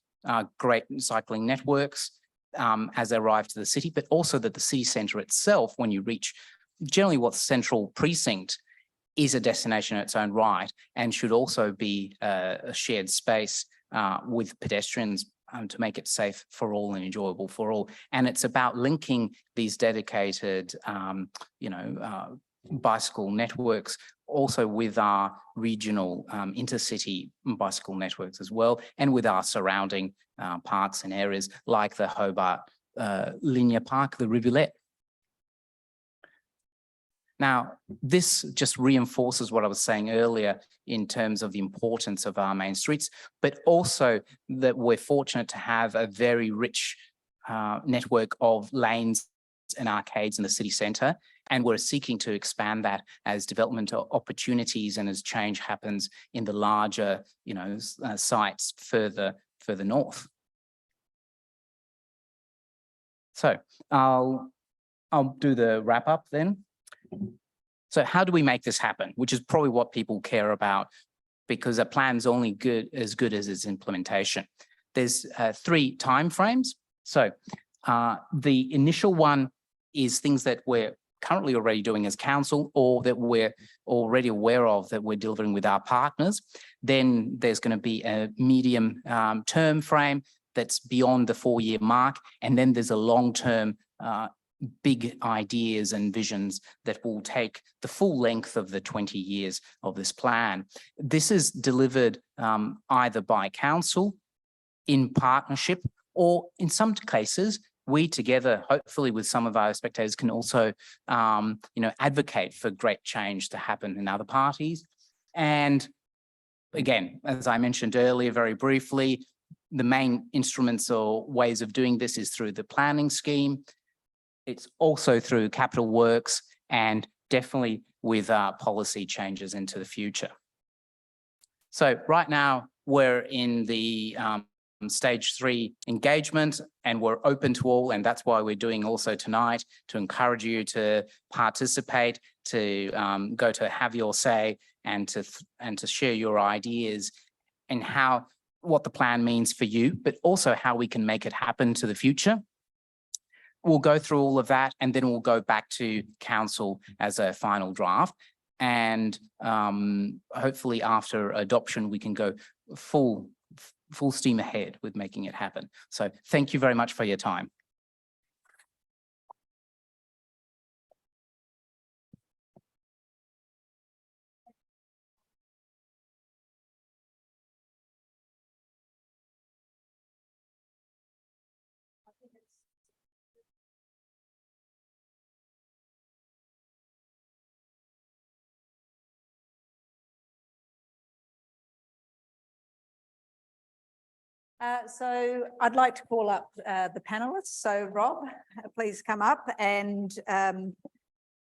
great cycling networks as they arrive to the city, but also that the city centre itself, when you reach generally what's central precinct, is a destination in its own right and should also be a shared space with pedestrians to make it safe for all and enjoyable for all. And it's about linking these dedicated, bicycle networks also with our regional intercity bicycle networks as well, and with our surrounding parks and areas like the Hobart Linear Park, the Rivulet. Now, this just reinforces what I was saying earlier in terms of the importance of our main streets, but also that we're fortunate to have a very rich network of lanes and arcades in the city centre, and we're seeking to expand that as development opportunities and as change happens in the larger, sites further north. So I'll do the wrap up then. So how do we make this happen? Which is probably what people care about, because a plan's only as good as its implementation. There's 3 timeframes. So the initial one is things that we're currently already doing as council, or that we're already aware of that we're delivering with our partners. Then there's going to be a medium term frame that's beyond the 4-year mark. And then there's a long-term big ideas and visions that will take the full length of the 20 years of this plan. This is delivered either by council, in partnership, or in some cases, we together, hopefully with some of our spectators, can also advocate for great change to happen in other parties. And again, as I mentioned earlier, very briefly, the main instruments or ways of doing this is through the planning scheme. It's also through capital works, and definitely with policy changes into the future. So right now we're in the stage 3 engagement, and we're open to all, and that's why we're doing also tonight, to encourage you to participate, to go to have your say, and to share your ideas and what the plan means for you, but also how we can make it happen to the future. We'll go through all of that, and then we'll go back to council as a final draft. And hopefully after adoption, we can go full steam ahead with making it happen. So thank you very much for your time. So I'd like to call up the panelists. So Rob, please come up, and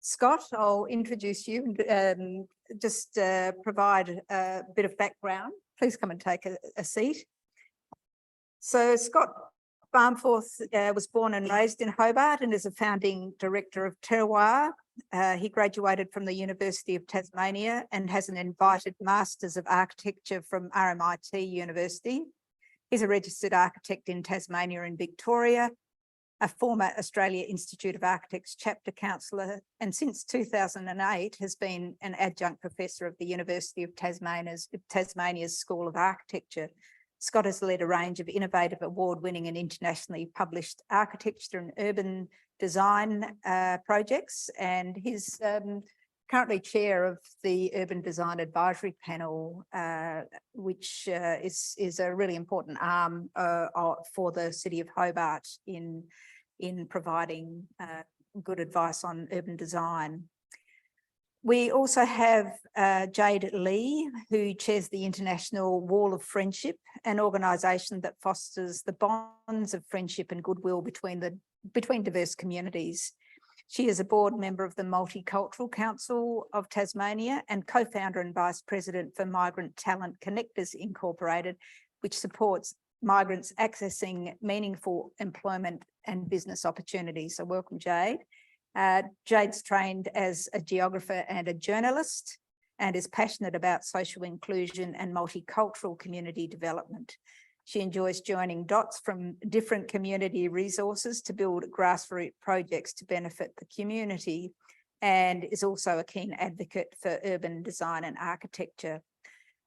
Scott, I'll introduce you and just provide a bit of background. Please come and take a seat. So Scott Barmforth was born and raised in Hobart and is a founding director of Terroir. He graduated from the University of Tasmania and has an invited Masters of Architecture from RMIT University. He's a registered architect in Tasmania and Victoria, a former Australia Institute of Architects chapter councillor, and since 2008 has been an adjunct professor of the University of Tasmania's School of Architecture. Scott has led a range of innovative, award-winning and internationally published architecture and urban design projects, and he's currently chair of the Urban Design Advisory Panel, which is a really important arm for the City of Hobart in providing good advice on urban design. We also have Jade Lee, who chairs the International Wall of Friendship, an organisation that fosters the bonds of friendship and goodwill between diverse communities. She is a board member of the Multicultural Council of Tasmania and co-founder and vice president for Migrant Talent Connectors Incorporated, which supports migrants accessing meaningful employment and business opportunities. So welcome, Jade. Jade's trained as a geographer and a journalist and is passionate about social inclusion and multicultural community development. She enjoys joining dots from different community resources to build grassroots projects to benefit the community, and is also a keen advocate for urban design and architecture.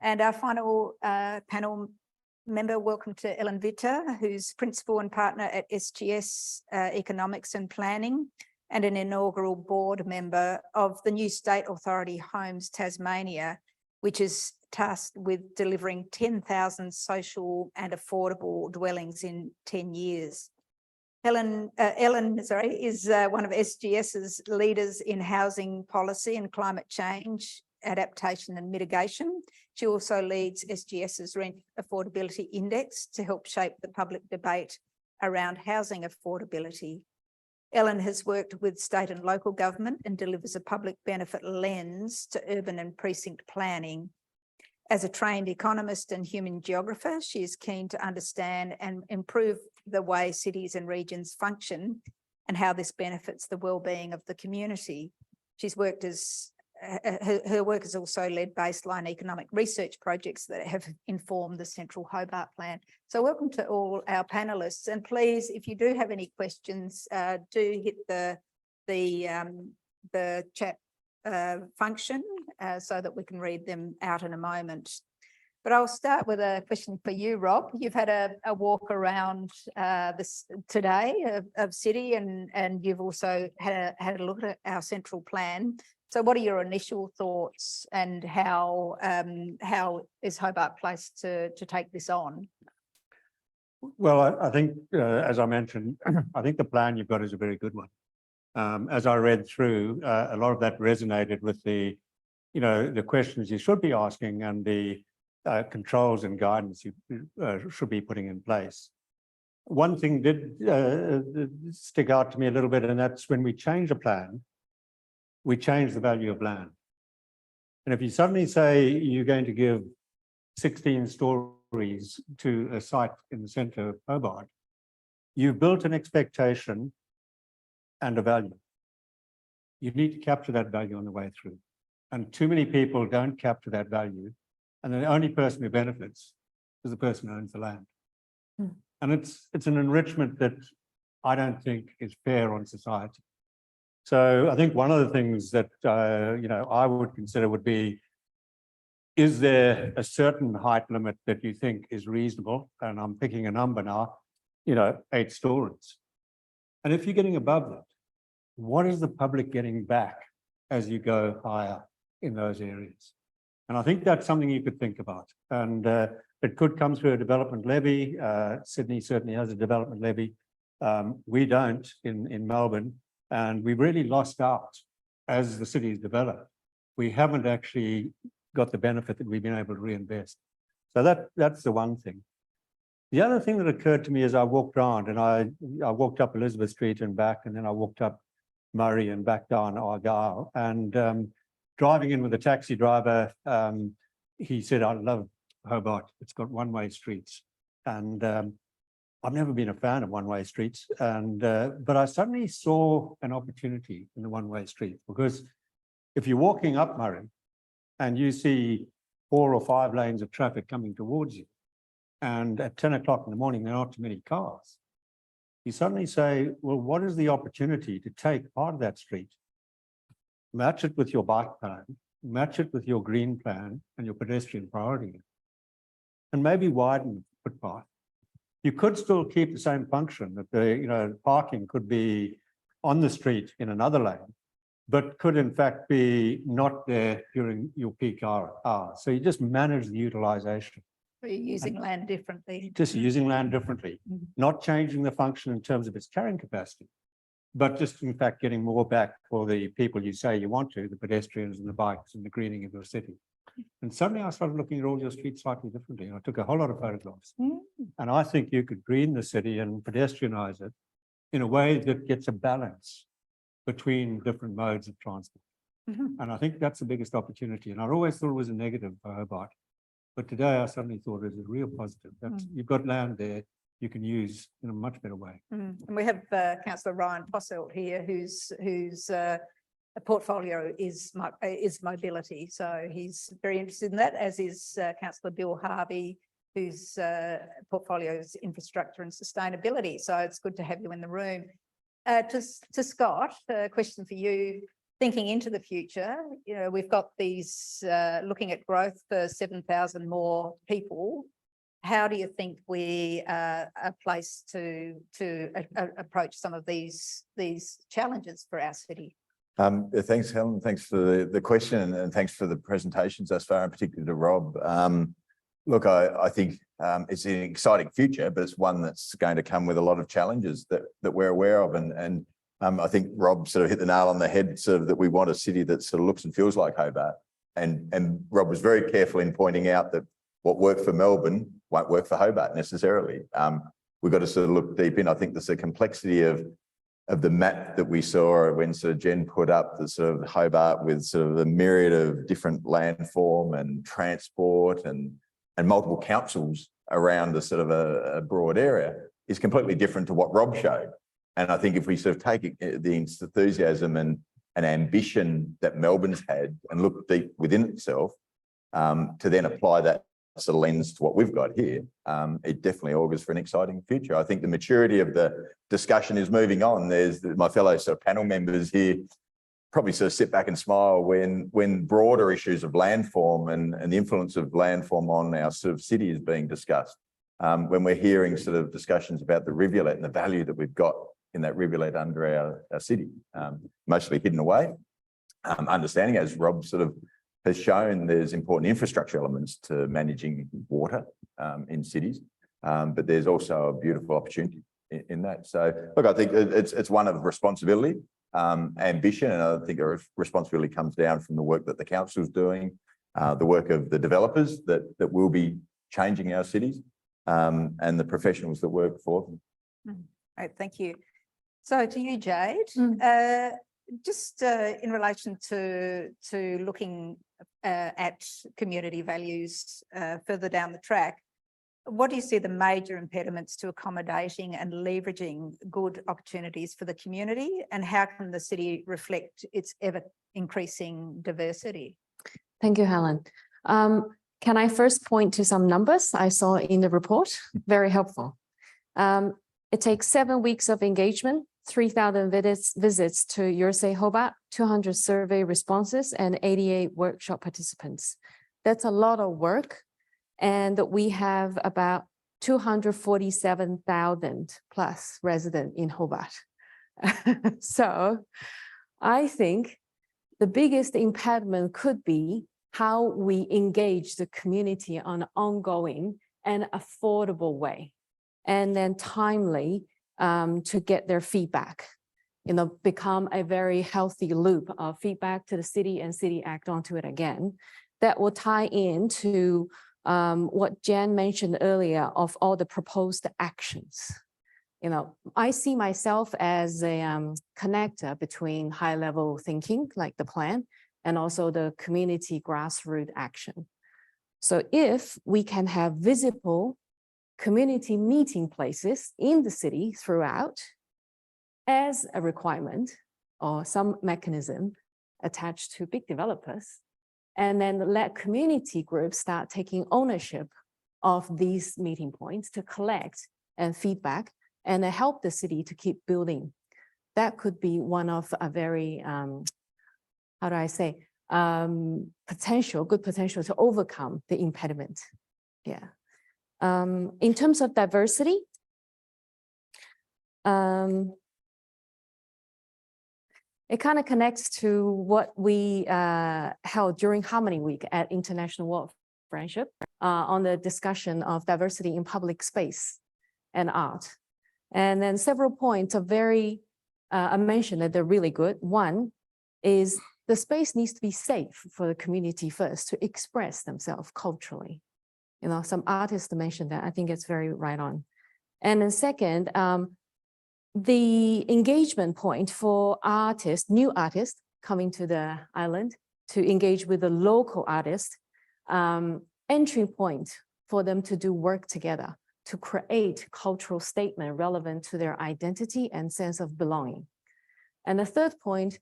And our final panel member, welcome to Ellen Vitter, who's principal and partner at SGS Economics and Planning, and an inaugural board member of the new state authority Homes Tasmania, which is tasked with delivering 10,000 social and affordable dwellings in 10 years. Ellen is one of SGS's leaders in housing policy and climate change, adaptation and mitigation. She also leads SGS's Rent Affordability Index to help shape the public debate around housing affordability. Ellen has worked with state and local government and delivers a public benefit lens to urban and precinct planning. As a trained economist and human geographer, she is keen to understand and improve the way cities and regions function and how this benefits the well-being of the community. She's worked as her work has also led baseline economic research projects that have informed the Central Hobart Plan. So welcome to all our panelists, and please, if you do have any questions, do hit the chat function so that we can read them out in a moment. But I'll start with a question for you, Rob. You've had a walk around this today of City, and you've also had a look at our central plan. So what are your initial thoughts, and how is Hobart placed to take this on? Well, I think, as I mentioned, I think the plan you've got is a very good one. As I read through, a lot of that resonated with the questions you should be asking and the controls and guidance you should be putting in place. One thing did stick out to me a little bit, and that's when we change a plan, we change the value of land. And if you suddenly say you're going to give 16 stories to a site in the centre of Hobart, you've built an expectation and a value. You need to capture that value on the way through. And too many people don't capture that value. And the only person who benefits is the person who owns the land. And it's an enrichment that I don't think is fair on society. So I think one of the things that I would consider would be, is there a certain height limit that you think is reasonable? And I'm picking a number now, 8 stories. And if you're getting above that, what is the public getting back as you go higher in those areas? And I think that's something you could think about. And it could come through a development levy. Sydney certainly has a development levy. We don't in Melbourne. And we've really lost out as the city's developed. We haven't actually got the benefit that we've been able to reinvest. So that's the one thing. The other thing that occurred to me as I walked around, and I walked up Elizabeth Street and back, and then I walked up Murray and back down Argyle, and driving in with a taxi driver, he said, I love Hobart, it's got one-way streets. And I've never been a fan of one-way streets, but I suddenly saw an opportunity in the one-way street, because if you're walking up Murray and you see 4 or 5 lanes of traffic coming towards you, and at 10 o'clock in the morning, there aren't too many cars. You suddenly say, well, what is the opportunity to take part of that street, match it with your bike plan, match it with your green plan and your pedestrian priority, and maybe widen the footpath. You could still keep the same function that the parking could be on the street in another lane, but could in fact be not there during your peak hour. So you just manage the utilization. We're using land differently. Just using land differently, Mhm. not changing the function in terms of its carrying capacity, but just in fact getting more back for the people you say you want to, the pedestrians and the bikes and the greening of your city. And suddenly I started looking at all your streets slightly differently. And I took a whole lot of photographs. And I think you could green the city and pedestrianize it in a way that gets a balance between different modes of transport. Mhm. And I think that's the biggest opportunity. And I always thought it was a negative for Hobart. But today I suddenly thought it was a real positive. That you've got land there you can use in a much better way. And we have Councillor Ryan Posselt here, whose portfolio is mobility. So he's very interested in that, as is Councillor Bill Harvey, whose portfolio is infrastructure and sustainability. So it's good to have you in the room. To Scott, a question for you. Thinking into the future, we've got these looking at growth for 7,000 more people. How do you think we are placed to approach some of these challenges for our city? Thanks, Helen. Thanks for the question, and thanks for the presentations thus far, and particularly to Rob. Look, I think it's an exciting future, but it's one that's going to come with a lot of challenges that we're aware of. And I think Rob sort of hit the nail on the head, sort of that we want a city that sort of looks and feels like Hobart. And Rob was very careful in pointing out that what worked for Melbourne won't work for Hobart necessarily. We've got to sort of look deep in. I think there's a complexity of the map that we saw when sort of Jen put up the sort of Hobart with sort of a myriad of different landform and transport and multiple councils around the sort of a broad area is completely different to what Rob showed. And I think if we sort of take the enthusiasm and ambition that Melbourne's had and look deep within itself, to then apply that sort of lens to what we've got here, it definitely augurs for an exciting future. I think the maturity of the discussion is moving on. There's my fellow sort of panel members here probably sort of sit back and smile when broader issues of landform and the influence of landform on our sort of city is being discussed. When we're hearing sort of discussions about the rivulet and the value that we've got in that rivulet under our city, mostly hidden away. Understanding, as Rob sort of has shown, there's important infrastructure elements to managing water in cities, but there's also a beautiful opportunity in that. So look, I think it's one of responsibility, ambition, and I think a responsibility comes down from the work that the council's doing, the work of the developers that will be changing our cities, and the professionals that work for them. Right, thank you. So to you, Jade, just in relation to looking at community values further down the track, what do you see the major impediments to accommodating and leveraging good opportunities for the community, and how can the city reflect its ever increasing diversity? Thank you, Helen. Can I first point to some numbers I saw in the report? Very helpful. It takes 7 weeks of engagement, 3,000 visits to Your Say Hobart, 200 survey responses, and 88 workshop participants. That's a lot of work. And we have about 247,000 plus residents in Hobart. So I think the biggest impediment could be how we engage the community on an ongoing and affordable way, and then timely to get their feedback, become a very healthy loop of feedback to the city and city act onto it again. That will tie into what Jen mentioned earlier of all the proposed actions. I see myself as a connector between high level thinking, like the plan, and also the community grassroots action. So if we can have visible community meeting places in the city throughout as a requirement or some mechanism attached to big developers, and then let community groups start taking ownership of these meeting points to collect and feedback and help the city to keep building. That could be one of a very, how do I say, good potential to overcome the impediment. Yeah. In terms of diversity, it kind of connects to what we held during Harmony Week at International World Friendship on the discussion of diversity in public space and art. And then several points are very, I mentioned that they're really good. One is the space needs to be safe for the community first to express themselves culturally. You know, some artists mentioned that. I think it's very right on. And then second, the engagement point for artists, new artists coming to the island to engage with the local artist, entry point for them to do work together, to create cultural statement relevant to their identity and sense of belonging. And the third point,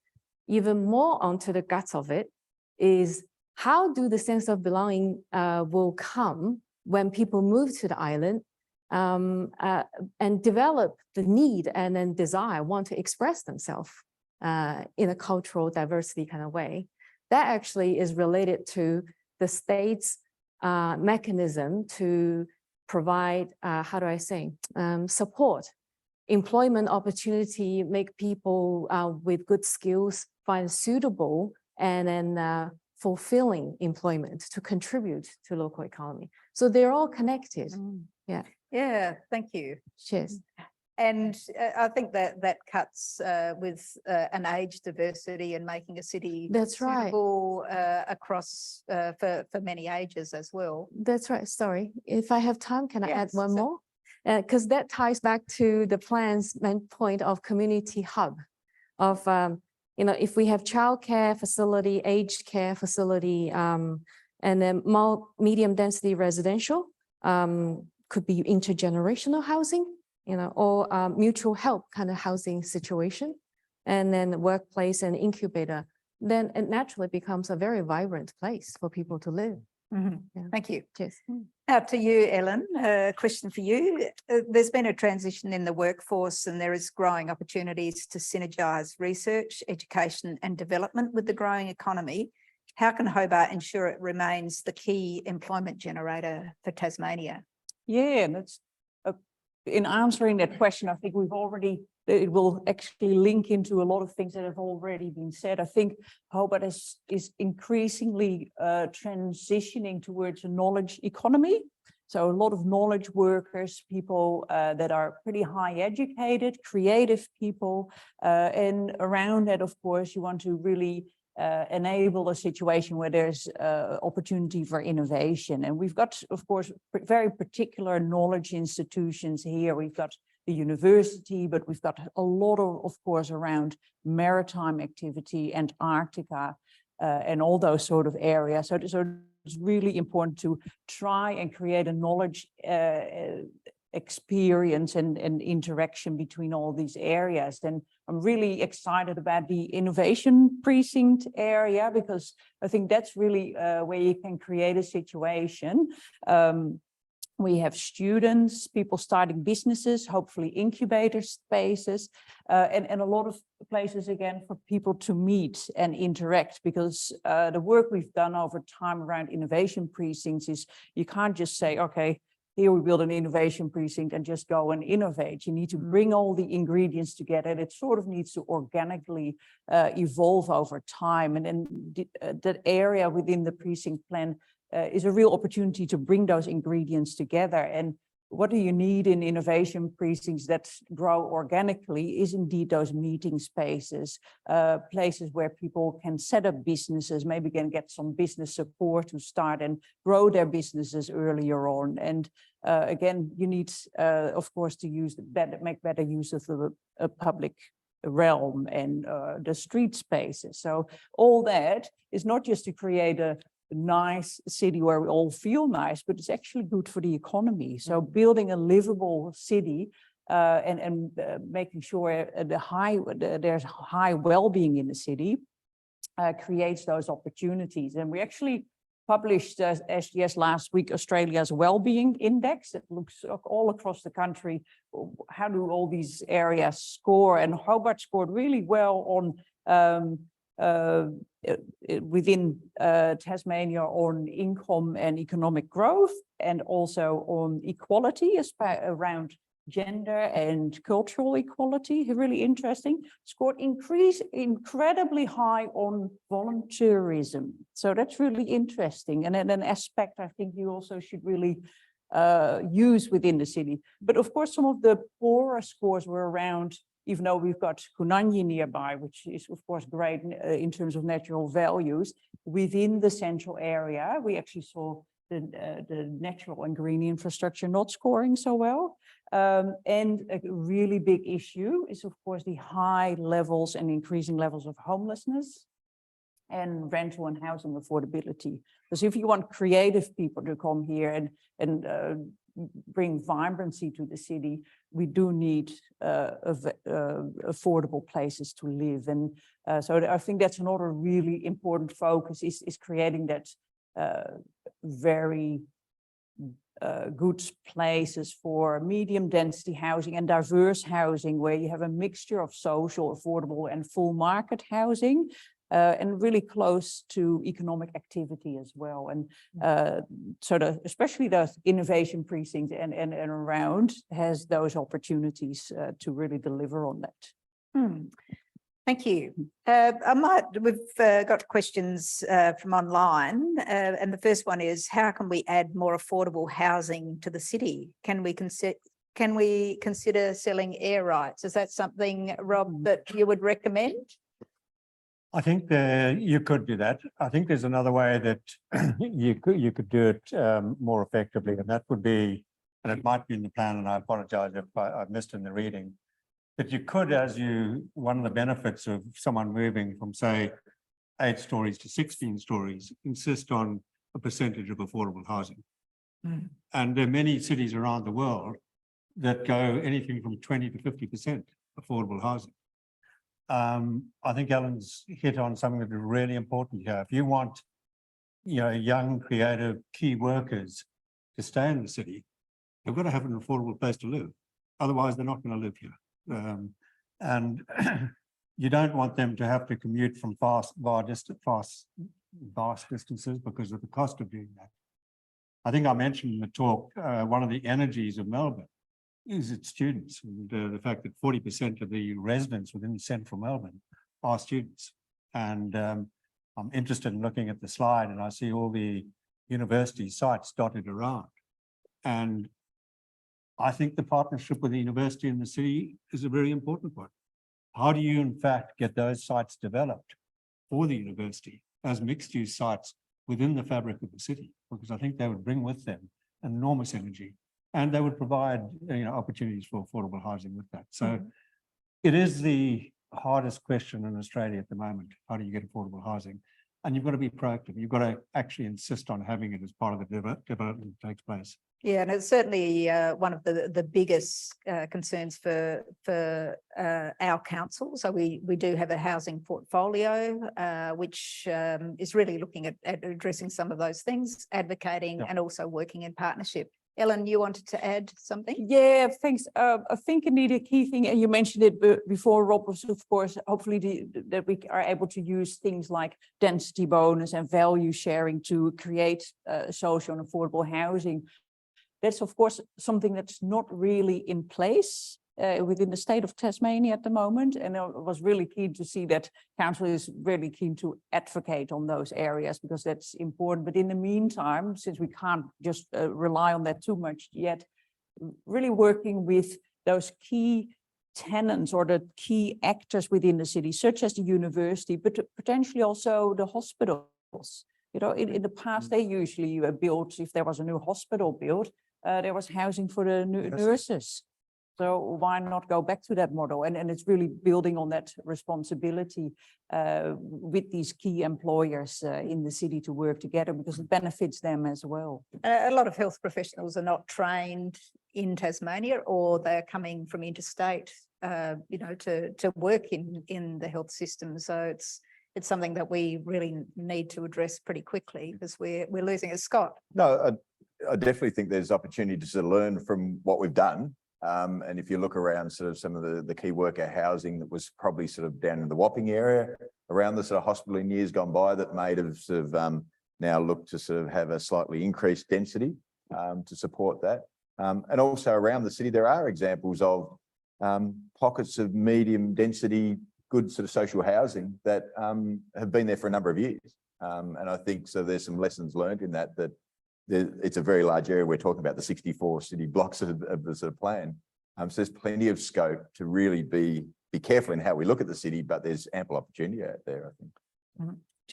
even more onto the guts of it, is how do the sense of belonging will come when people move to the island and develop the need and then desire, want to express themselves in a cultural diversity kind of way. That actually is related to the state's mechanism to provide, how do I say, support, employment opportunity, make people with good skills find suitable and then fulfilling employment to contribute to local economy. So they're all connected. Yeah. Yeah, thank you. Cheers. And I think that that cuts with an age diversity and making a city That's right. suitable across for many ages as well. That's right. Sorry. If I have time, can I add Yes, one so- more? Because that ties back to the plan's main point of community hub of, you know, if we have childcare facility, aged care facility, and then more medium density residential, could be intergenerational housing, you know, or mutual help kind of housing situation, and then workplace and incubator, then it naturally becomes a very vibrant place for people to live. Mhm. Yeah. Thank you. Cheers. Now to you, Ellen, a question for you. There's been a transition in the workforce and there is growing opportunities to synergize research, education and development with the growing economy. How can Hobart ensure it remains the key employment generator for Tasmania? Yeah, and that's in answering that question, I think it will actually link into a lot of things that have already been said. I think Hobart is increasingly transitioning towards a knowledge economy. So a lot of knowledge workers, people that are pretty high educated, creative people, and around that, of course, you want to really enable a situation where there's opportunity for innovation. And we've got, of course, very particular knowledge institutions here. We've got the university, but we've got a lot of course, around maritime activity, Antarctica, and all those sort of areas. So it's really important to try and create a knowledge experience and interaction between all these areas. And I'm really excited about the innovation precinct area, because I think that's really where you can create a situation. We have students, people starting businesses, hopefully incubator spaces, and a lot of places again for people to meet and interact, because the work we've done over time around innovation precincts is you can't just say, okay, here we build an innovation precinct and just go and innovate. You need to bring all the ingredients together. It sort of needs to organically evolve over time. And then that area within the precinct plan is a real opportunity to bring those ingredients together. And what do you need in innovation precincts that grow organically is indeed those meeting spaces, places where people can set up businesses, maybe can get some business support to start and grow their businesses earlier on. And again, you need, of course, to make better use of the public realm and the street spaces. So all that is not just to create a nice city where we all feel nice, but it's actually good for the economy. So building a livable city and making sure there's high well-being in the city creates those opportunities. And we actually published as SGS last week, Australia's Wellbeing Index. It looks all across the country. How do all these areas score? And Hobart scored really well on within Tasmania on income and economic growth, and also on equality around gender and cultural equality. Really interesting. Scored incredibly high on volunteerism. So that's really interesting. And then an aspect I think you also should really use within the city. But of course, some of the poorer scores were around, even though we've got Kunanyi nearby, which is of course great in terms of natural values. Within the central area, we actually saw the natural and green infrastructure not scoring so well. And a really big issue is, of course, the high levels and increasing levels of homelessness and rental and housing affordability. Because if you want creative people to come here and bring vibrancy to the city, we do need affordable places to live. And so I think that's another really important focus is creating that very good places for medium density housing and diverse housing, where you have a mixture of social, affordable and full market housing, and really close to economic activity as well. And so especially the innovation precinct and around has those opportunities to really deliver on that. Thank you. We've got questions from online, and the first one is, how can we add more affordable housing to the city? Can we consider selling air rights? Is that something, Rob, that you would recommend? I think you could do that. I think there's another way that you could do it more effectively, and that would be, and it might be in the plan, and I apologize if I've missed in the reading, that you could, one of the benefits of someone moving from, say, 8 stories to 16 stories, insist on a percentage of affordable housing. And there are many cities around the world that go anything from 20 to 50% affordable housing. I think Ellen's hit on something that is really important here. If you want, young, creative, key workers to stay in the city, they've got to have an affordable place to live. Otherwise, they're not going to live here. And you don't want them to have to commute from vast distances because of the cost of doing that. I think I mentioned in the talk, one of the energies of Melbourne is its students, and the fact that 40% of the residents within central Melbourne are students. And I'm interested in looking at the slide, and I see all the university sites dotted around. And I think the partnership with the university and the city is a very important one. How do you, in fact, get those sites developed for the university as mixed-use sites within the fabric of the city? Because I think they would bring with them enormous energy, and they would provide, opportunities for affordable housing with that. So it is the hardest question in Australia at the moment. How do you get affordable housing? And you've got to be proactive. You've got to actually insist on having it as part of the development that takes place. Yeah, and it's certainly one of the biggest concerns for our council. So we do have a housing portfolio, which is really looking at addressing some of those things, advocating and also working in partnership. Ellen, you wanted to add something? Yeah, thanks. I think indeed a key thing, and you mentioned it before, Rob, was of course, hopefully that we are able to use things like density bonus and value sharing to create social and affordable housing. That's of course something that's not really in place within the state of Tasmania at the moment. And I was really keen to see that council is really keen to advocate on those areas, because that's important. But in the meantime, since we can't just rely on that too much yet, really working with those key tenants or the key actors within the city, such as the university, but potentially also the hospitals. In the past, they usually built, if there was a new hospital built, there was housing for the nurses. So why not go back to that model? And it's really building on that responsibility with these key employers in the city to work together, because it benefits them as well. A lot of health professionals are not trained in Tasmania, or they're coming from interstate, to work in the health system. So it's something that we really need to address pretty quickly because we're losing it. Scott? No, I definitely think there's opportunity to sort of learn from what we've done. And if you look around sort of some of the key worker housing that was probably sort of down in the Wapping area, around the sort of hospital in years gone by that may have sort of now looked to sort of have a slightly increased density to support that. And also around the city, there are examples of pockets of medium density, good sort of social housing that have been there for a number of years. And I think so there's some lessons learned in that it's a very large area. We're talking about the 64 city blocks of the sort of plan. So there's plenty of scope to really be careful in how we look at the city, but there's ample opportunity out there, I think.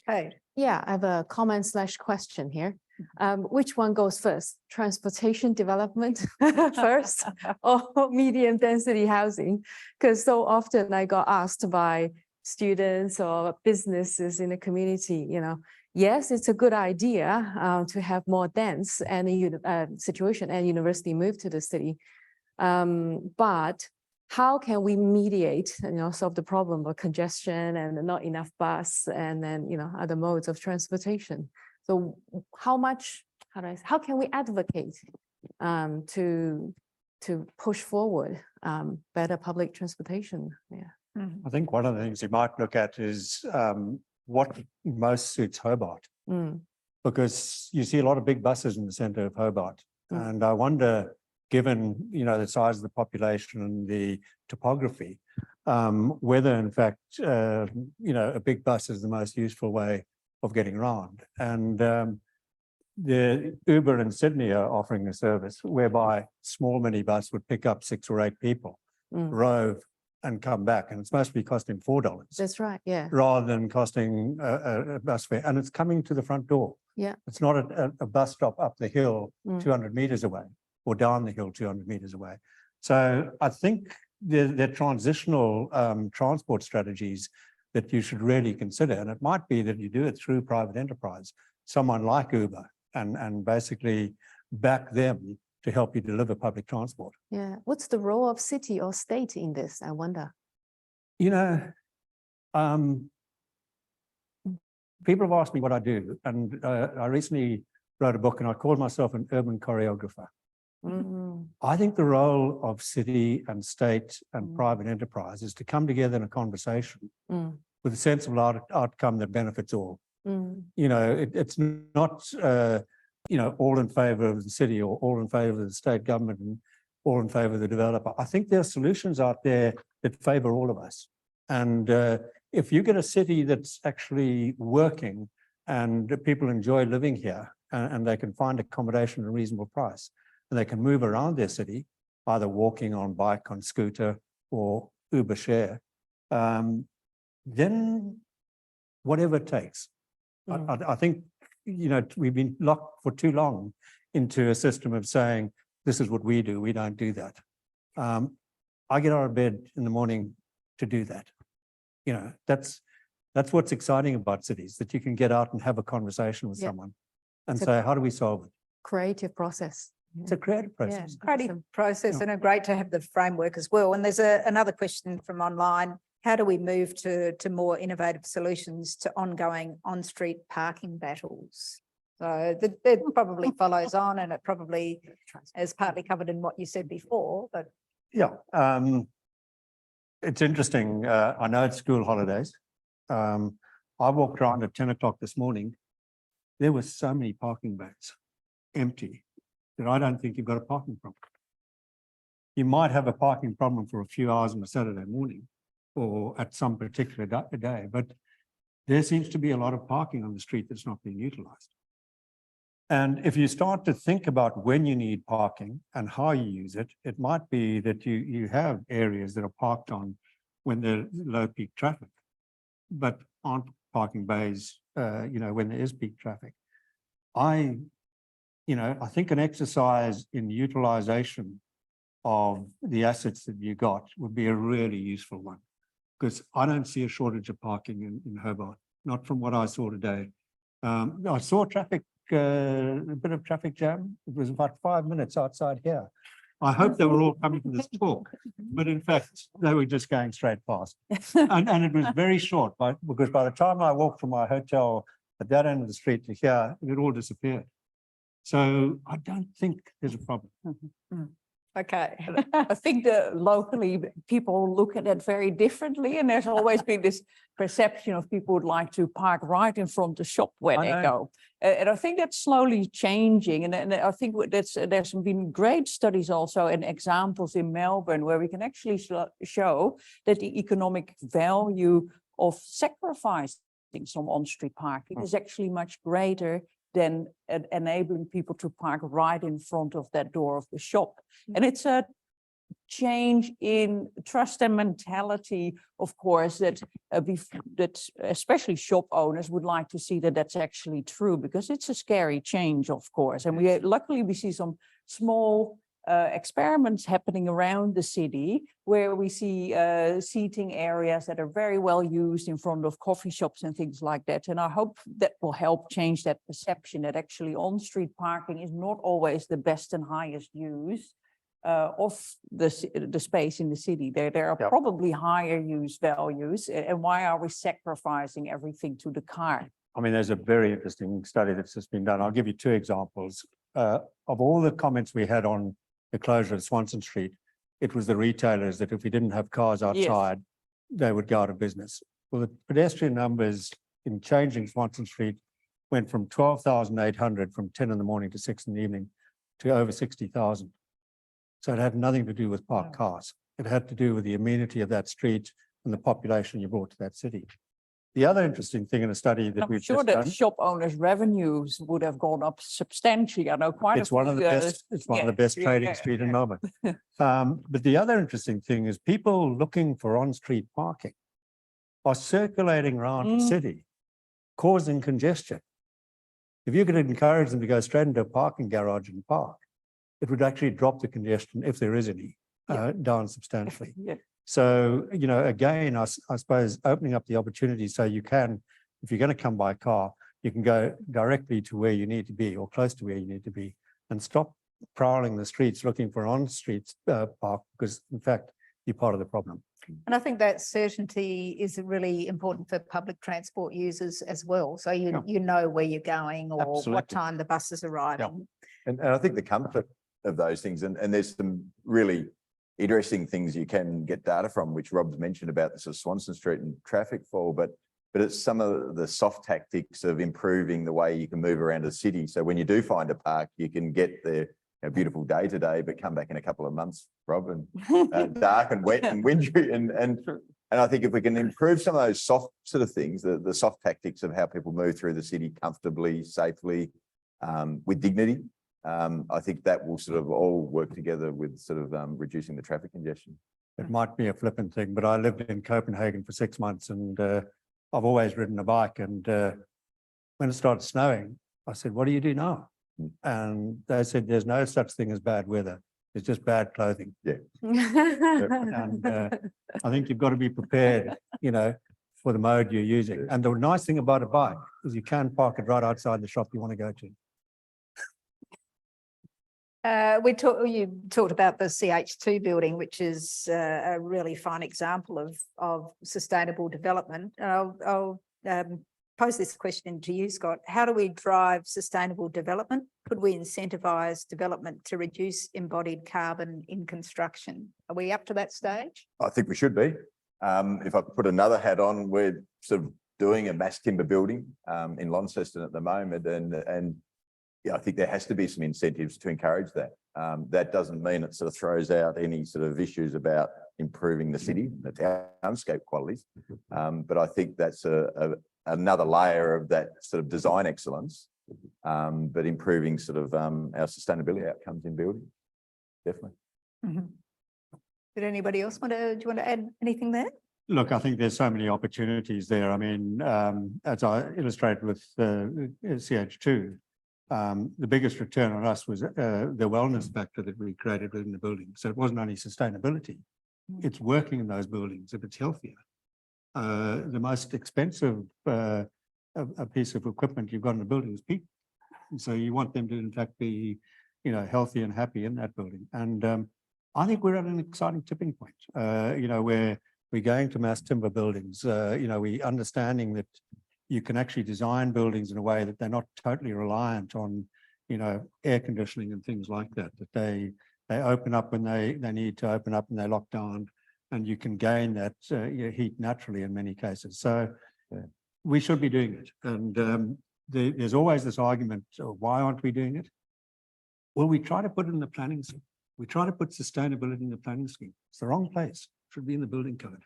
Jade? Yeah, I have a comment/question here. Which one goes first? Transportation development first or medium density housing? Because so often I got asked by students or businesses in the community, you know, yes, it's a good idea to have more dense and situation and university move to the city. But how can we mediate, you know, solve the problem of congestion and not enough bus and then, you know, other modes of transportation? So how can we advocate to push forward better public transportation? Yeah. I think one of the things you might look at is what most suits Hobart, because you see a lot of big buses in the centre of Hobart. And I wonder, given, you know, the size of the population and the topography, whether in fact, you know, a big bus is the most useful way of getting around. And the Uber in Sydney are offering a service whereby small minibus would pick up 6 or 8 people, rove and come back. And it's mostly costing $4. That's right, yeah. Rather than costing a bus fare. And it's coming to the front door. Yeah. It's not a bus stop up the hill 200 meters away or down the hill 200 meters away. So I think the transitional transport strategies that you should really consider, and it might be that you do it through private enterprise, someone like Uber, and basically back them to help you deliver public transport. Yeah. What's the role of city or state in this, I wonder? You know, people have asked me what I do, and I recently wrote a book and I called myself an urban choreographer. I think the role of city and state and private enterprise is to come together in a conversation with a sensible outcome that benefits all. You know, it's not, you know, all in favor of the city or all in favor of the state government and all in favor of the developer. I think there are solutions out there that favor all of us. And if you get a city that's actually working and people enjoy living here and they can find accommodation at a reasonable price, and they can move around their city, either walking, on bike, on scooter, or Uber share, then whatever it takes. I think, you know, we've been locked for too long into a system of saying, this is what we do, we don't do that. I get out of bed in the morning to do that. You know, that's what's exciting about cities, that you can get out and have a conversation with someone and say, how do we solve it? Creative process. It's a creative process. Creative process, and great to have the framework as well. And there's another question from online. How do we move to more innovative solutions to ongoing on-street parking battles? So that probably follows on, and it probably is partly covered in what you said before, but. Yeah, it's interesting. I know it's school holidays. I walked around at 10 o'clock this morning. There were so many parking bays empty that I don't think you've got a parking problem. You might have a parking problem for a few hours on a Saturday morning or at some particular day, but there seems to be a lot of parking on the street that's not being utilized. And if you start to think about when you need parking and how you use it, it might be that you have areas that are parked on when there's low peak traffic, but aren't parking bays, you know, when there is peak traffic. I think an exercise in utilization of the assets that you got would be a really useful one, because I don't see a shortage of parking in Hobart, not from what I saw today. I saw a bit of traffic jam. It was about 5 minutes outside here. I hope they were all coming to this talk, but in fact, they were just going straight past. And it was very short, because by the time I walked from my hotel at that end of the street to here, it had all disappeared. So I don't think there's a problem. Okay, I think that locally people look at it very differently, and there's always been this perception of people would like to park right in front of the shop where they go. And I think that's slowly changing, and I think there's been great studies also and examples in Melbourne where we can actually show that the economic value of sacrificing some on-street parking is actually much greater than enabling people to park right in front of that door of the shop. And it's a change in trust and mentality, of course, that especially shop owners would like to see that that's actually true, because it's a scary change, of course. And luckily we see some small experiments happening around the city where we see seating areas that are very well used in front of coffee shops and things like that. And I hope that will help change that perception that actually on-street parking is not always the best and highest use of the space in the city. There are probably higher use values, and why are we sacrificing everything to the car? I mean, there's a very interesting study that's just been done. I'll give you two examples. Of all the comments we had on the closure of Swanston Street, it was the retailers that if we didn't have cars outside, they would go out of business. Well, the pedestrian numbers in changing Swanston Street went from 12,800 from 10 in the morning to 6 in the evening to over 60,000. So it had nothing to do with parked cars. It had to do with the amenity of that street and the population you brought to that city. The other interesting thing in a study that we've sure just that done, shop owners' revenues would have gone up substantially. I know quite it's one of the best. It's one of the best trading street in Melbourne. But the other interesting thing is people looking for on-street parking are circulating around the city, causing congestion. If you could encourage them to go straight into a parking garage and park, it would actually drop the congestion, if there is any, down substantially. So, you know, again, I suppose opening up the opportunity so you can, if you're going to come by car, you can go directly to where you need to be or close to where you need to be, and stop prowling the streets looking for on-street park, because in fact, you're part of the problem. And I think that certainty is really important for public transport users as well. So you know where you're going or what time the bus is arriving. And I think the comfort of those things, and there's some really interesting things you can get data from, which Rob's mentioned about the sort of Swanston Street and traffic fall, but it's some of the soft tactics of improving the way you can move around the city. So when you do find a park, you can get there a beautiful day today, but come back in a couple of months, Rob, and dark and wet and wintry. And I think if we can improve some of those soft sort of things, the soft tactics of how people move through the city comfortably, safely, with dignity, I think that will sort of all work together with sort of reducing the traffic congestion. It might be a flippant thing, but I lived in Copenhagen for 6 months, and I've always ridden a bike. And when it started snowing, I said, "What do you do now?" And they said, "There's no such thing as bad weather. It's just bad clothing." And I think you've got to be prepared, you know, for the mode you're using. And the nice thing about a bike is you can park it right outside the shop you want to go to. You talked about the CH2 building, which is a really fine example of sustainable development. I'll pose this question to you, Scott. How do we drive sustainable development? Could we incentivize development to reduce embodied carbon in construction? Are we up to that stage? I think we should be. If I put another hat on, we're sort of doing a mass timber building in Launceston at the moment, and yeah, I think there has to be some incentives to encourage that. That doesn't mean it sort of throws out any sort of issues about improving the city, the townscape qualities. But I think that's another layer of that sort of design excellence, but improving sort of our sustainability outcomes in building. Definitely. Did anybody else do you want to add anything there? Look, I think there's so many opportunities there. I mean, as I illustrated with CH2, the biggest return on us was the wellness factor that we created within the building. So it wasn't only sustainability, it's working in those buildings if it's healthier. The most expensive a piece of equipment you've got in the building is people. And so you want them to, in fact, be, healthy and happy in that building. And I think we're at an exciting tipping point, where we're going to mass timber buildings. We understanding that you can actually design buildings in a way that they're not totally reliant on, air conditioning and things like that, that they open up when they need to open up and they lock down, and you can gain that heat naturally in many cases. So we should be doing it. And there's always this argument, why aren't we doing it? Well, we try to put it in the planning scheme. We try to put sustainability in the planning scheme. It's the wrong place. It should be in the building code.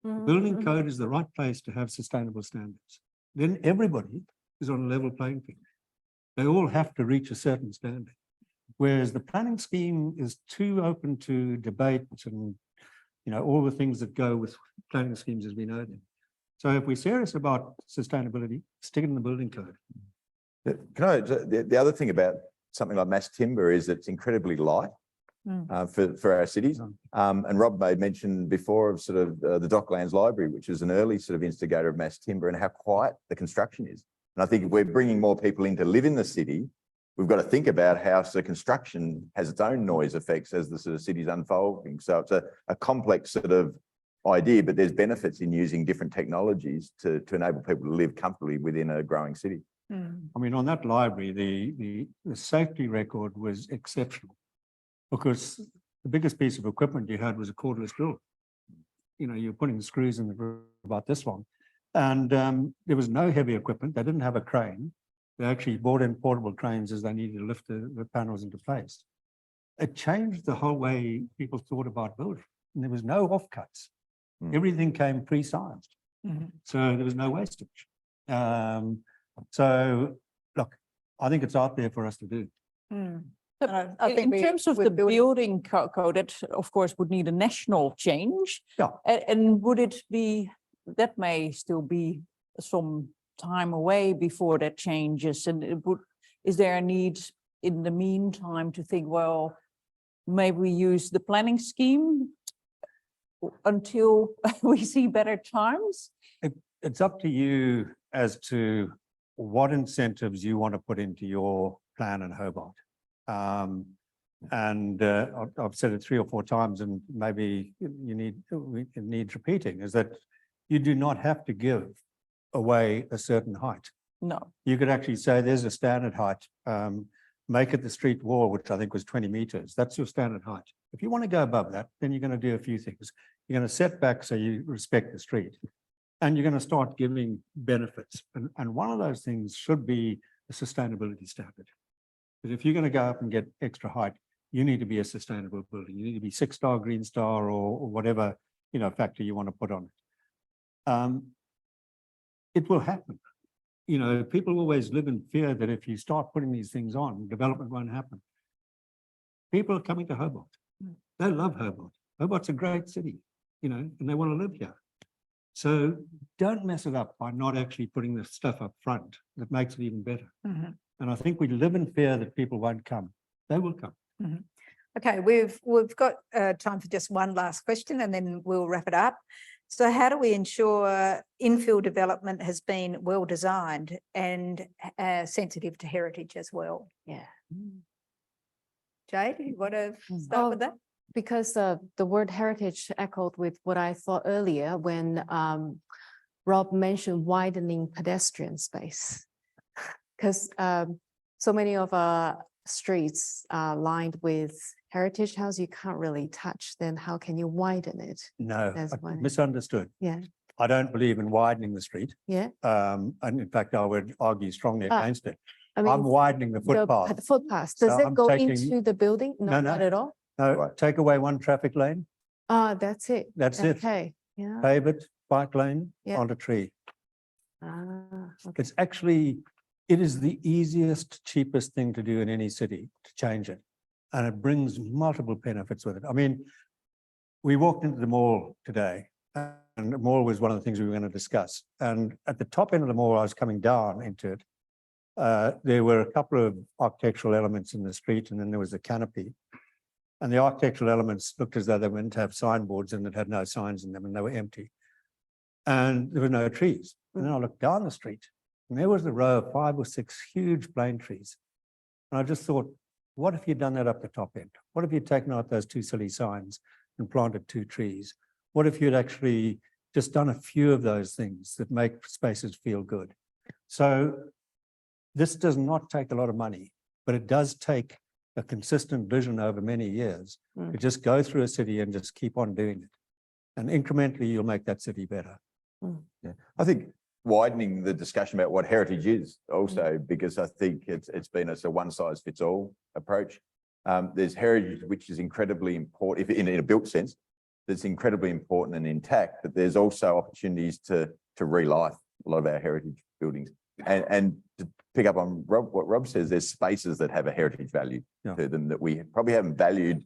The building code is the right place to have sustainable standards. Then everybody is on a level playing field. They all have to reach a certain standard. Whereas the planning scheme is too open to debate and, all the things that go with planning schemes as we know them. So if we're serious about sustainability, stick it in the building code. The other thing about something like mass timber is it's incredibly light for our cities. And Rob made mention before of sort of the Docklands Library, which is an early sort of instigator of mass timber, and how quiet the construction is. And I think if we're bringing more people in to live in the city, we've got to think about how the construction has its own noise effects as the sort of city's unfolding. So it's a complex sort of idea, but there's benefits in using different technologies to enable people to live comfortably within a growing city. I mean, on that library, the safety record was exceptional, because the biggest piece of equipment you had was a cordless drill. You're putting screws in the drill about this long, and there was no heavy equipment. They didn't have a crane. They actually brought in portable cranes as they needed to lift the panels into place. It changed the whole way people thought about building, and there was no offcuts. Everything came pre-sized, so there was no wastage. So, look, I think it's out there for us to do. I think In terms of the building code, that of course would need a national change. Yeah. And would it be, that may still be some time away before that changes, and is there a need in the meantime to think, well, maybe we use the planning scheme until we see better times? It's up to you as to what incentives you want to put into your plan in Hobart. I've said it 3 or 4 times, and maybe it needs repeating, is that you do not have to give away a certain height. No. You could actually say there's a standard height, make it the street wall, which I think was 20 meters. That's your standard height. If you want to go above that, then you're going to do a few things. You're going to set back so you respect the street, and you're going to start giving benefits. And one of those things should be a sustainability standard. But if you're going to go up and get extra height, you need to be a sustainable building. You need to be 6-star, Green Star, or whatever factor you want to put on it. It will happen. People always live in fear that if you start putting these things on, development won't happen. People are coming to Hobart. They love Hobart. Hobart's a great city, and they want to live here. So don't mess it up by not actually putting the stuff up front that makes it even better. And I think we live in fear that people won't come. They will come. Okay, we've got time for just one last question, and then we'll wrap it up. So how do we ensure infill development has been well designed and sensitive to heritage as well? Yeah. Jade, you want to start with that? Because the word heritage echoed with what I thought earlier when Rob mentioned widening pedestrian space. Because so many of our streets are lined with heritage house you can't really touch, then how can you widen it? No, That's I why. misunderstood. Yeah. I don't believe in widening the street. Yeah. And in fact, I would argue strongly against it. I mean, I'm widening the the footpath. footpath, does So it I'm go taking- into the building? No, Not no. at all? No, Right. take away one traffic lane, That's it. that's it. Okay, yeah. Pave it, bike lane, Yeah. on a tree. Okay. It's actually, it is the easiest, cheapest thing to do in any city to change it. And it brings multiple benefits with it. I mean, we walked into the mall today, and the mall was one of the things we were going to discuss. And at the top end of the mall, I was coming down into it. There were a couple of architectural elements in the street, and then there was a canopy. And the architectural elements looked as though they were meant to have signboards, and it had no signs in them, and they were empty. And there were no trees. And then I looked down the street, and there was a row of 5 or 6 huge plane trees. And I just thought, What if you'd done that up the top end? What if you'd taken out those 2 silly signs and planted 2 trees? What if you'd actually just done a few of those things that make spaces feel good? So this does not take a lot of money, but it does take a consistent vision over many years to just go through a city and just keep on doing it. And incrementally, you'll make that city better. Yeah, I think widening the discussion about what heritage is also, because I think it's been a one size fits all approach. There's heritage which is incredibly important, if in a built sense, that's incredibly important and intact, but there's also opportunities to re-life a lot of our heritage buildings. And to pick up on what Rob says, there's spaces that have a heritage value to them that we probably haven't valued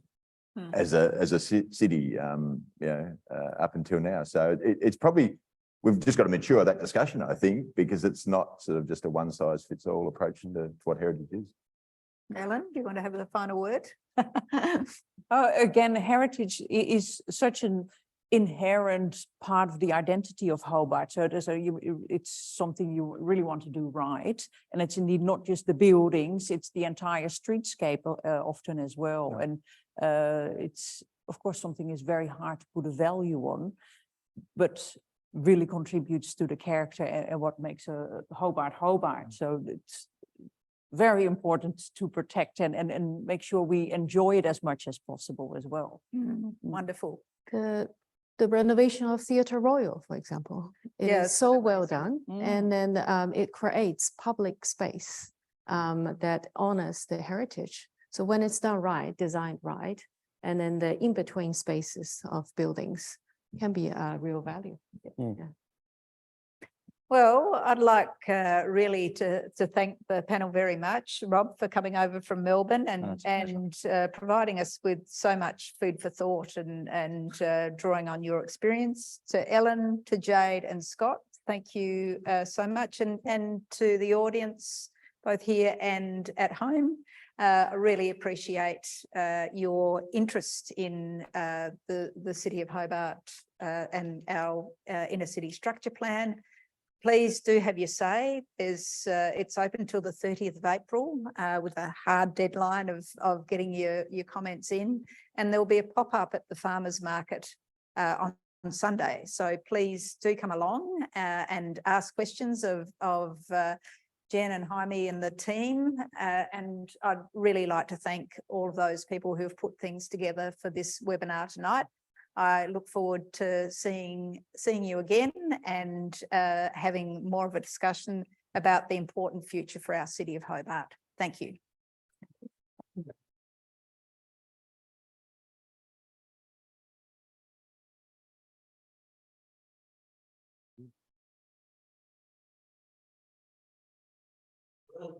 as a city, up until now. So it's probably, we've just got to mature that discussion, I think, because it's not sort of just a one size fits all approach to what heritage is. Ellen, do you want to have the final word? Again, heritage is such an inherent part of the identity of Hobart. So it's something you really want to do right. And it's indeed not just the buildings, it's the entire streetscape often as well. Yeah. And it's, of course, something is very hard to put a value on, but really contributes to the character and what makes a Hobart Hobart. So it's very important to protect and make sure we enjoy it as much as possible as well. Wonderful. The renovation of Theatre Royal, for example, it Yeah, is it's so well amazing. done. And then it creates public space that honors the heritage. So when it's done right, designed right, and then the in-between spaces of buildings can be a real value. Yeah. Well, I'd like really to thank the panel very much, Rob, for coming over from Melbourne and providing us with so much food for thought and drawing on your experience. To Ellen, to Jade and Scott, thank you so much. And to the audience, both here and at home, I really appreciate your interest in the City of Hobart and our inner city structure plan. Please do have your say. It's open till the 30th of April with a hard deadline of getting your comments in. And there'll be a pop-up at the farmers market on Sunday. So please do come along and ask questions of Jen and Jaime and the team. And I'd really like to thank all of those people who have put things together for this webinar tonight. I look forward to seeing you again and having more of a discussion about the important future for our City of Hobart. Thank you. Well,